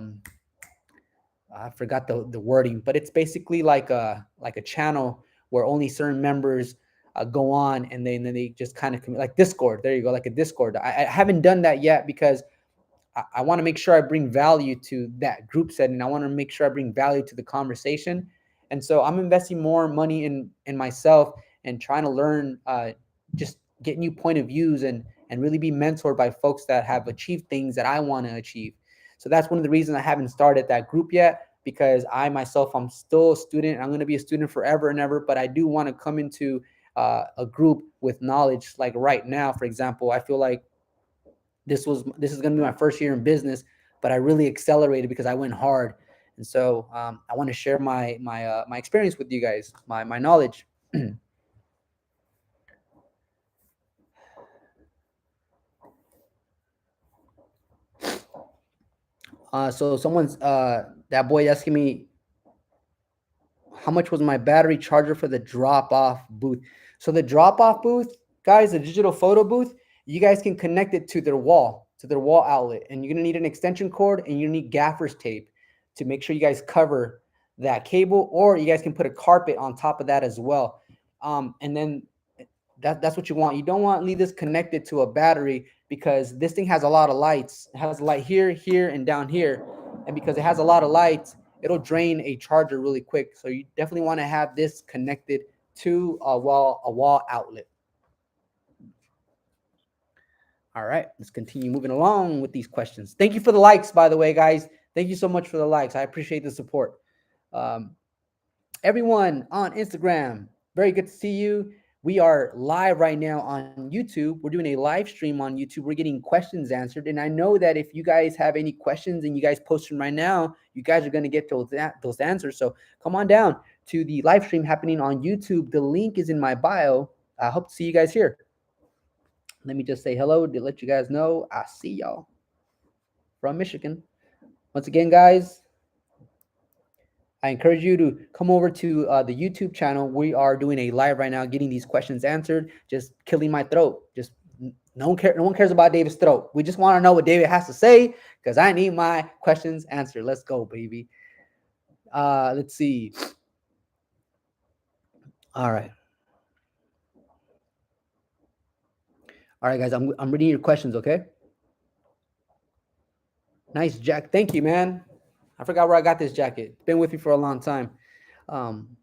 forgot the wording, but it's basically like a channel where only certain members go on, and then they just kind of like Discord. There you go, like a Discord. I haven't done that yet because I want to make sure I bring value to that group setting. I want to make sure I bring value to the conversation. And so I'm investing more money in myself and trying to learn, just get new point of views and really be mentored by folks that have achieved things that I want to achieve. So that's one of the reasons I haven't started that group yet, because I myself, I'm still a student. I'm going to be a student forever and ever, but I do want to come into a group with knowledge. Like right now, for example, I feel like this is going to be my first year in business, but I really accelerated because I went hard. And so I want to share my experience with you guys, my knowledge. So someone's that boy asking me how much was my battery charger for the drop off booth. So the drop off booth, guys, the digital photo booth, you guys can connect it to their wall outlet, and you're gonna need an extension cord and you need gaffer's tape to make sure you guys cover that cable, or you guys can put a carpet on top of that as well. And then that's what you want. You don't want to leave this connected to a battery, because this thing has a lot of lights. It has light here, here, and down here. And because it has a lot of lights, it'll drain a charger really quick. So you definitely want to have this connected to a wall outlet. All right, let's continue moving along with these questions. Thank you for the likes, by the way, guys. Thank you so much for the likes. I appreciate the support. Um, Everyone on Instagram, very good to see you. We are live right now on YouTube. We're doing a live stream on YouTube. We're getting questions answered. And I know that if you guys have any questions and you guys post them right now, you guys are going to get those answers. So come on down to the live stream happening on YouTube. The link is in my bio. I hope to see you guys here. Let me just say hello to let you guys know I see y'all from Michigan. Once again, guys, I encourage you to come over to the YouTube channel. We are doing a live right now, getting these questions answered. Just killing my throat. Just no one cares about David's throat. We just want to know what David has to say, because I need my questions answered. Let's go, baby. Let's see. All right. All right, guys. I'm reading your questions. Okay. Nice, Jack. Thank you, man. I forgot where I got this jacket. It's been with me for a long time. Um,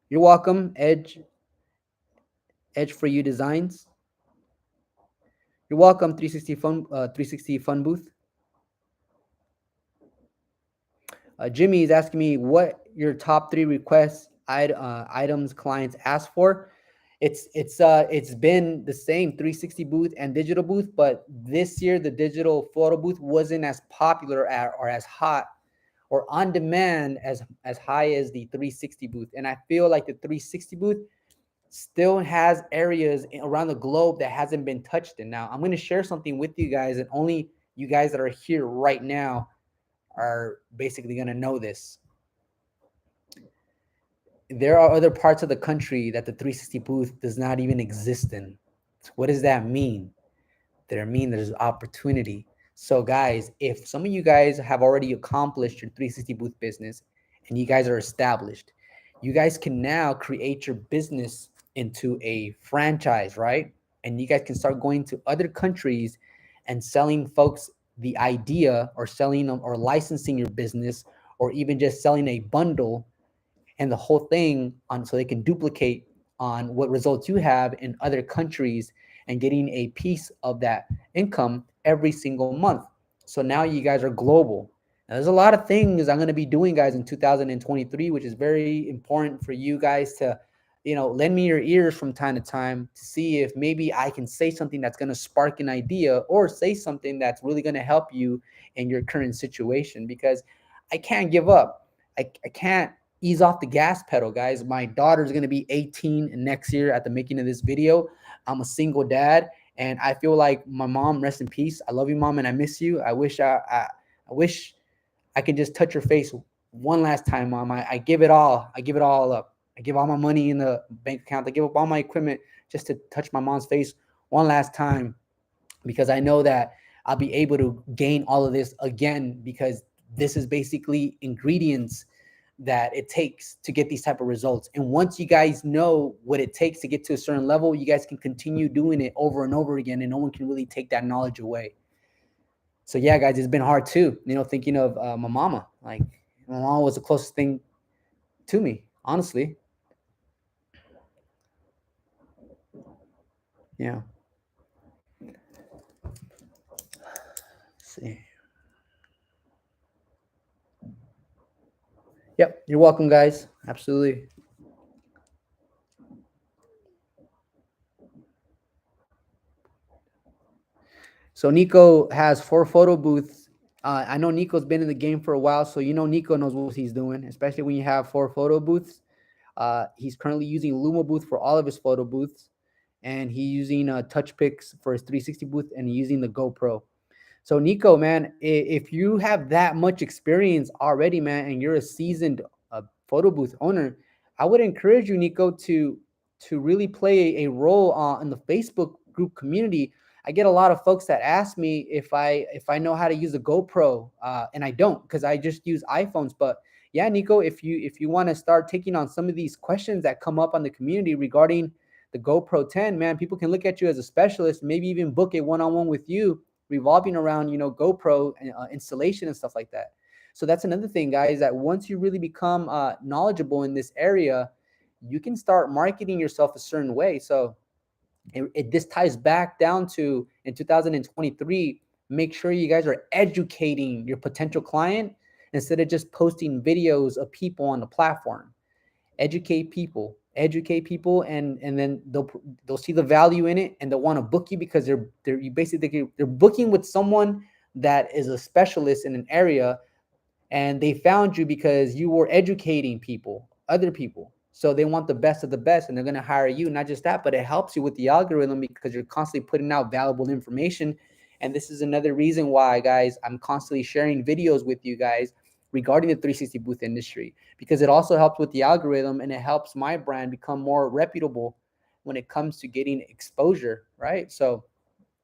you're welcome, Edge for You Designs. You're welcome, 360 Fun Booth. Jimmy is asking me what your top 3 requests items clients ask for. It's been the same 360 booth and digital booth, but this year the digital photo booth wasn't as popular or as hot or on demand as high as the 360 booth. And I feel like the 360 booth still has areas around the globe that hasn't been touched in. Now I'm going to share something with you guys, and only you guys that are here right now are basically going to know this. There are other parts of the country that the 360 booth does not even exist in. What does that mean? That mean there's opportunity. So guys, if some of you guys have already accomplished your 360 booth business and you guys are established, you guys can now create your business into a franchise, right? And you guys can start going to other countries and selling folks the idea, or selling them or licensing your business, or even just selling a bundle and the whole thing on, so they can duplicate on what results you have in other countries and getting a piece of that income every single month. So now you guys are global. Now, there's a lot of things I'm going to be doing, guys, in 2023, which is very important for you guys to, lend me your ears from time to time to see if maybe I can say something that's going to spark an idea, or say something that's really going to help you in your current situation, because I can't give up. I can't ease off the gas pedal, guys. My daughter's going to be 18 next year at the making of this video. I'm a single dad, and I feel like my mom, rest in peace. I love you, Mom, and I miss you. I wish I wish I could just touch your face one last time, Mom. I give it all. I give it all up. I give all my money in the bank account. I give up all my equipment just to touch my mom's face one last time, because I know that I'll be able to gain all of this again, because this is basically ingredients that it takes to get these type of results. And once you guys know what it takes to get to a certain level, you guys can continue doing it over and over again, and no one can really take that knowledge away. So yeah, guys, it's been hard too, thinking of my mama. Like, my mama was the closest thing to me, honestly. Yeah. Let's see. Yep, you're welcome, guys. Absolutely. So Nico has 4 photo booths. I know Nico's been in the game for a while, so Nico knows what he's doing, especially when you have 4 photo booths. He's currently using Luma booth for all of his photo booths, and he's using TouchPix for his 360 booth, and he's using the GoPro. So Nico, man, if you have that much experience already, man, and you're a seasoned photo booth owner, I would encourage you, Nico, to really play a role in the Facebook group community. I get a lot of folks that ask me if I know how to use a GoPro, and I don't, because I just use iPhones. But yeah, Nico, if you want to start taking on some of these questions that come up on the community regarding the GoPro 10, man, people can look at you as a specialist, maybe even book a one-on-one with you revolving around GoPro and installation and stuff like that. So that's another thing, guys, that once you really become knowledgeable in this area, you can start marketing yourself a certain way. So this ties back down to, in 2023, make sure you guys are educating your potential client instead of just posting videos of people on the platform. Educate people, and then they'll see the value in it, and they'll want to book you, because they're booking with someone that is a specialist in an area, and they found you because you were educating other people. So they want the best of the best, and they're going to hire you. Not just that, but it helps you with the algorithm, because you're constantly putting out valuable information. And this is another reason why, guys, I'm constantly sharing videos with you guys regarding the 360 booth industry, because it also helps with the algorithm, and it helps my brand become more reputable when it comes to getting exposure, right? So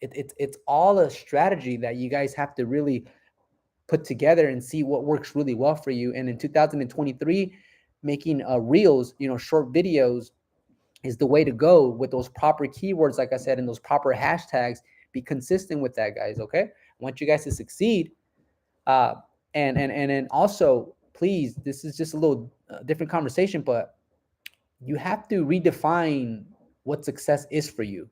it's all a strategy that you guys have to really put together and see what works really well for you. And in 2023, making reels, short videos, is the way to go with those proper keywords, like I said, and those proper hashtags. Be consistent with that, guys. Okay, I want you guys to succeed. And then also, please, this is just a little different conversation, but you have to redefine what success is for you.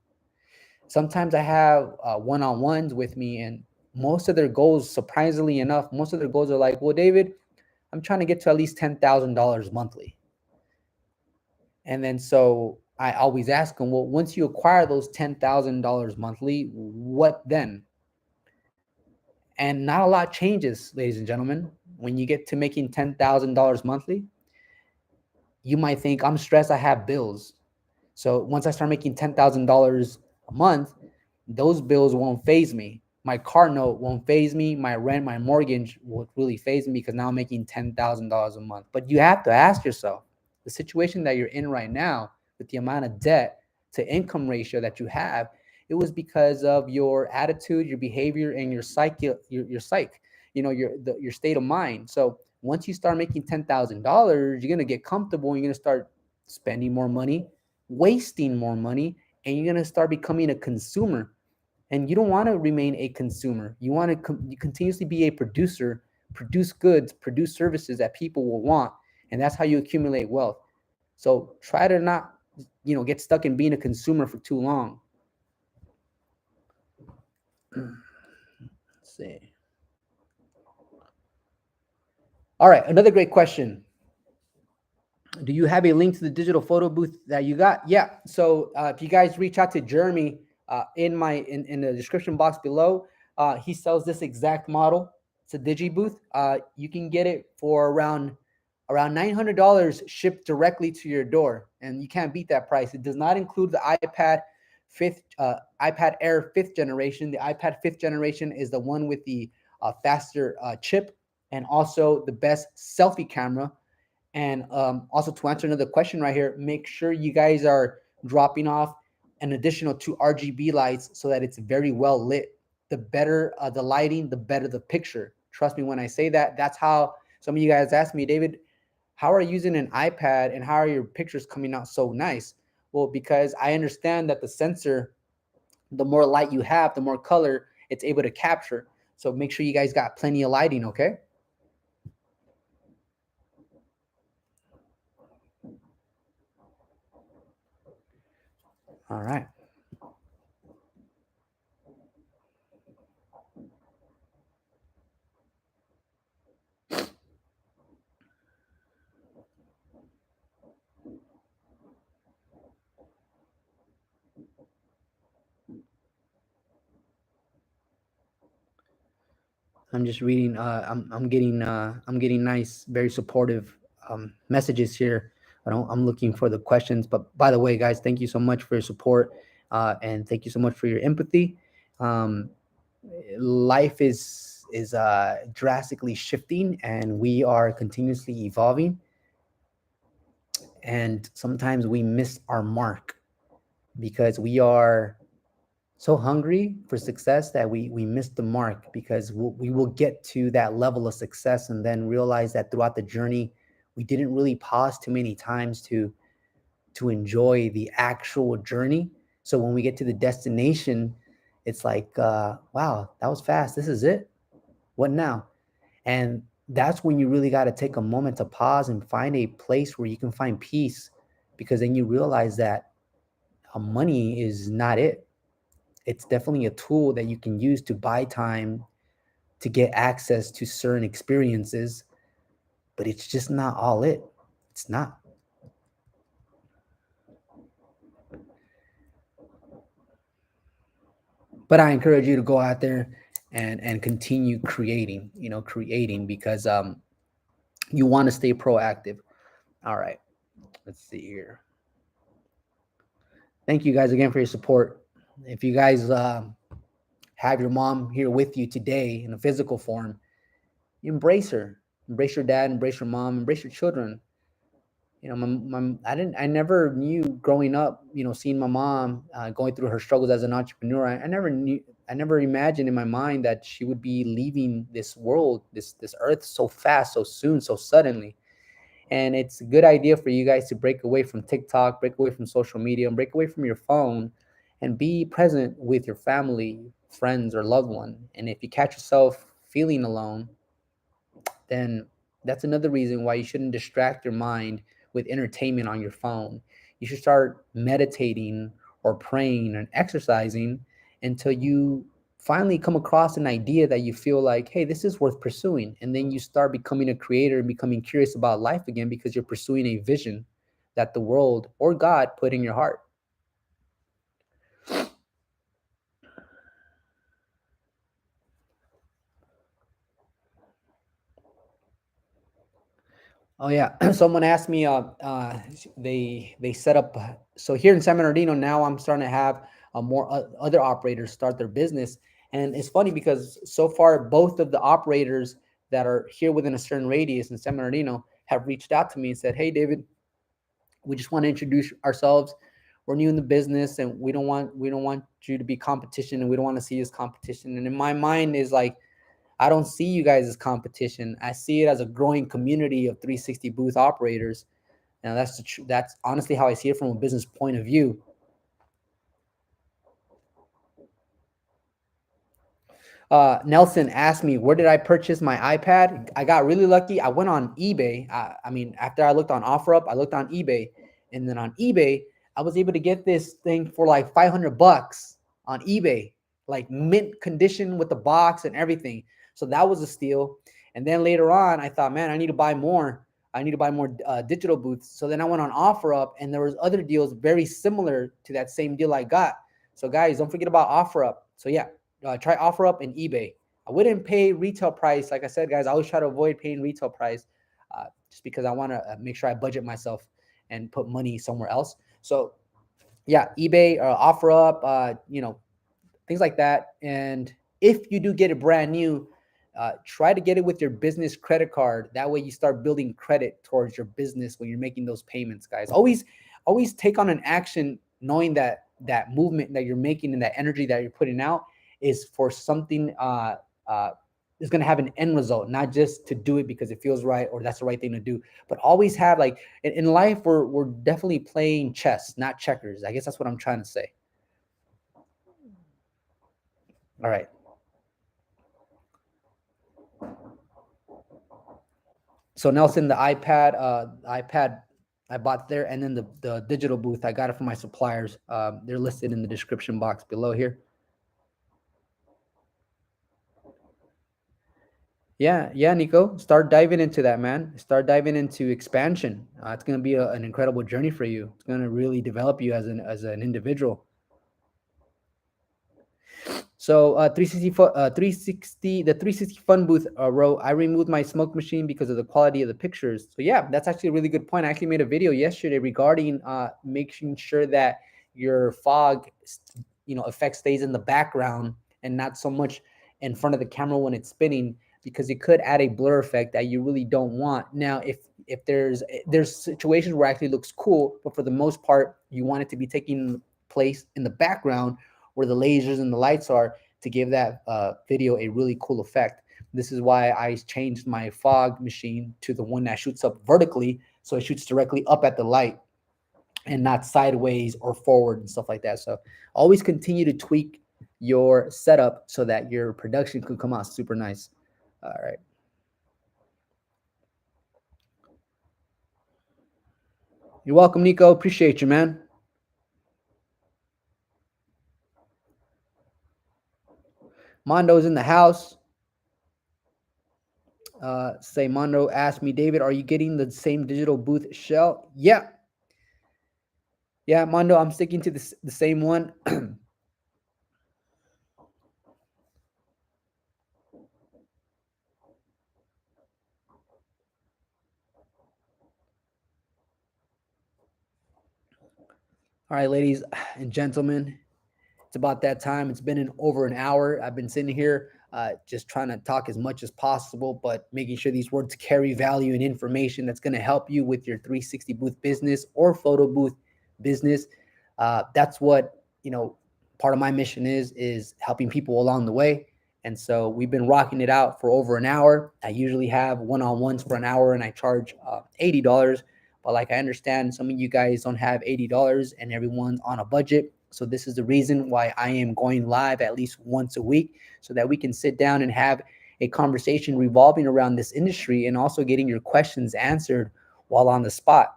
Sometimes I have one-on-ones with me, and most of their goals, surprisingly enough, most of their goals are like, well, David, I'm trying to get to at least $10,000 monthly. And then so I always ask them, well, once you acquire those $10,000 monthly, what then? And not a lot changes, ladies and gentlemen. When you get to making $10,000 monthly, you might think, I'm stressed, I have bills. So once I start making $10,000 a month, those bills won't phase me. My car note won't phase me. My rent, my mortgage won't really phase me, because now I'm making $10,000 a month. But you have to ask yourself, the situation that you're in right now, with the amount of debt to income ratio that you have, it was because of your attitude, your behavior, and your psyche, your psyche, your state of mind. So once you start making $10,000, you're gonna get comfortable, and you're gonna start spending more money, wasting more money, and you're gonna start becoming a consumer. And you don't want to remain a consumer. You want to continuously be a producer, produce goods, produce services that people will want, and that's how you accumulate wealth. So try to not, get stuck in being a consumer for too long. Let's see. All right, another great question. Do you have a link to the digital photo booth that you got? Yeah. So if you guys reach out to Jeremy in the description box below, he sells this exact model. It's a digi booth. You can get it for around $900 shipped directly to your door, and you can't beat that price. It does not include the iPad Air 5th generation. The iPad 5th generation is the one with the faster chip, and also the best selfie camera. And also, to answer another question right here, make sure you guys are dropping off an additional 2 RGB lights so that it's very well lit. The better the lighting, the better the picture. Trust me when I say that. That's how some of you guys ask me, David, how are you using an iPad and how are your pictures coming out so nice? Well, because I understand that the sensor, the more light you have, the more color it's able to capture. So make sure you guys got plenty of lighting, okay? All right. I'm just reading. I'm getting nice, very supportive messages here. I'm looking for the questions. But by the way, guys, thank you so much for your support, and thank you so much for your empathy. Um, Life is drastically shifting, and we are continuously evolving. And sometimes we miss our mark because we are so hungry for success that we miss the mark, because we will get to that level of success and then realize that throughout the journey we didn't really pause too many times to enjoy the actual journey. So when we get to the destination, it's like, wow, that was fast, this is it, what now? And that's when you really got to take a moment to pause and find a place where you can find peace, because then you realize that money is not it. It's definitely a tool that you can use to buy time, to get access to certain experiences, but it's just not all it. It's not. But I encourage you to go out there and continue creating, creating, because you want to stay proactive. All right. Let's see here. Thank you guys again for your support. If you guys have your mom here with you today in a physical form, embrace her, embrace your dad, embrace your mom, embrace your children. I never knew growing up, seeing my mom going through her struggles as an entrepreneur. I never imagined in my mind that she would be leaving this world, this earth, so fast, so soon, so suddenly. And it's a good idea for you guys to break away from TikTok, break away from social media, and break away from your phone, and be present with your family, friends, or loved one. And if you catch yourself feeling alone, then that's another reason why you shouldn't distract your mind with entertainment on your phone. You should start meditating or praying and exercising until you finally come across an idea that you feel like, hey, this is worth pursuing. And then you start becoming a creator and becoming curious about life again, because you're pursuing a vision that the world or God put in your heart. Oh yeah, someone asked me. They set up. So here in San Bernardino now, I'm starting to have more other operators start their business, and it's funny because so far both of the operators that are here within a certain radius in San Bernardino have reached out to me and said, "Hey, David, we just want to introduce ourselves. We're new in the business, and we don't want you to be competition, and we don't want to see you as competition." And in my mind is like, I don't see you guys as competition. I see it as a growing community of 360 booth operators. Now that's honestly how I see it from a business point of view. Nelson asked me, where did I purchase my iPad? I got really lucky. I went on eBay. I mean, after I looked on OfferUp, I looked on eBay, and then on eBay, I was able to get this thing for like $500 on eBay, like mint condition with the box and everything. So that was a steal. And then later on, I thought, man, I need to buy more. I need to buy more digital booths. So then I went on OfferUp, and there was other deals very similar to that same deal I got. So guys, don't forget about OfferUp. So yeah, try OfferUp and eBay. I wouldn't pay retail price. Like I said, guys, I always try to avoid paying retail price, just because I want to make sure I budget myself and put money somewhere else. So yeah, eBay or OfferUp, things like that. And if you do get it brand new, try to get it with your business credit card. That way you start building credit towards your business when you're making those payments, guys. Always take on an action knowing that that movement that you're making and that energy that you're putting out is for something uh is going to have an end result, not just to do it because it feels right or that's the right thing to do, but always have like in life we're definitely playing chess, not checkers. I guess that's what I'm trying to say. All right. So Nelson, the iPad I bought there, and then the digital booth I got it from my suppliers. They're listed in the description box below here. Yeah, yeah, Nico, start diving into that, man. Start diving into expansion. It's going to be an incredible journey for you. It's going to really develop you as an individual. So 360, the 360 fun booth row, I removed my smoke machine because of the quality of the pictures. So yeah, that's actually a really good point. I actually made a video yesterday regarding making sure that your fog, effect stays in the background and not so much in front of the camera when it's spinning, because it could add a blur effect that you really don't want. Now, if there's situations where it actually looks cool, but for the most part, you want it to be taking place in the background where the lasers and the lights are, to give that video a really cool effect. This is why I changed my fog machine to the one that shoots up vertically, so it shoots directly up at the light and not sideways or forward and stuff like that. So always continue to tweak your setup so that your production could come out super nice. All right. You're welcome, Nico. Appreciate you, man. Mondo's in the house. Say Mondo asked me, David, are you getting the same digital booth shell? Yeah. Yeah, Mondo, I'm sticking to the same one. All right, ladies and gentlemen, it's about that time. It's been over an hour. I've been sitting here just trying to talk as much as possible, but making sure these words carry value and information that's going to help you with your 360 booth business or photo booth business. That's what, part of my mission is helping people along the way. And so we've been rocking it out for over an hour. I usually have one-on-ones for an hour and I charge $80. But like I understand, some of you guys don't have $80 and everyone's on a budget. So this is the reason why I am going live at least once a week, so that we can sit down and have a conversation revolving around this industry and also getting your questions answered while on the spot.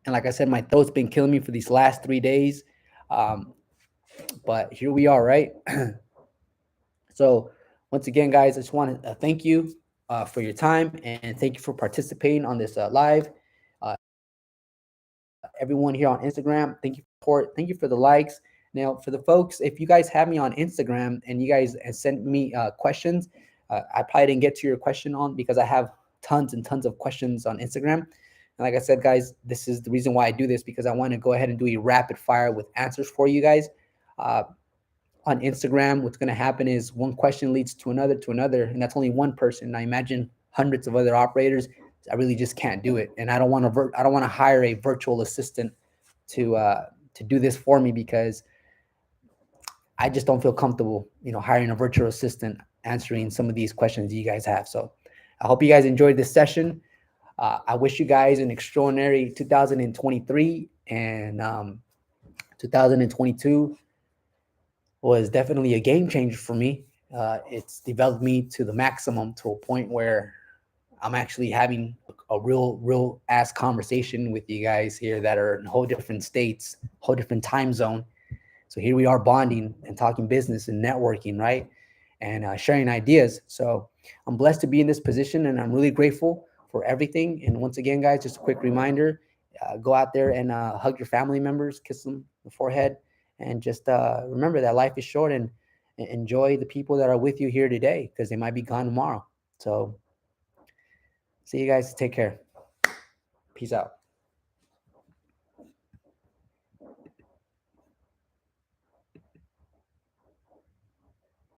And like I said, my throat's been killing me for these last 3 days. But here we are, right? So once again, guys, I just want to thank you for your time, and thank you for participating on this live. Everyone here on Instagram, thank you for it. Thank you for the likes. Now, for the folks, if you guys have me on Instagram and you guys send me questions, I probably didn't get to your question on because I have tons and tons of questions on Instagram. And like I said, guys, this is the reason why I do this, because I want to go ahead and do a rapid fire with answers for you guys. On Instagram, what's going to happen is one question leads to another, and that's only one person. I imagine hundreds of other operators. I really just can't do it, and I don't want to hire a virtual assistant to do this for me, because I just don't feel comfortable, hiring a virtual assistant answering some of these questions you guys have. So I hope you guys enjoyed this session. I wish you guys an extraordinary 2023, and 2022 was definitely a game changer for me. It's developed me to the maximum, to a point where I'm actually having a real ass conversation with you guys here that are in whole different states, whole different time zone. So here we are bonding and talking business and networking, right? And sharing ideas. So I'm blessed to be in this position, and I'm really grateful for everything. And once again, guys, just a quick reminder, go out there and hug your family members, kiss them on the forehead, and just remember that life is short, and enjoy the people that are with you here today, because they might be gone tomorrow. So see you guys. Take care. Peace out.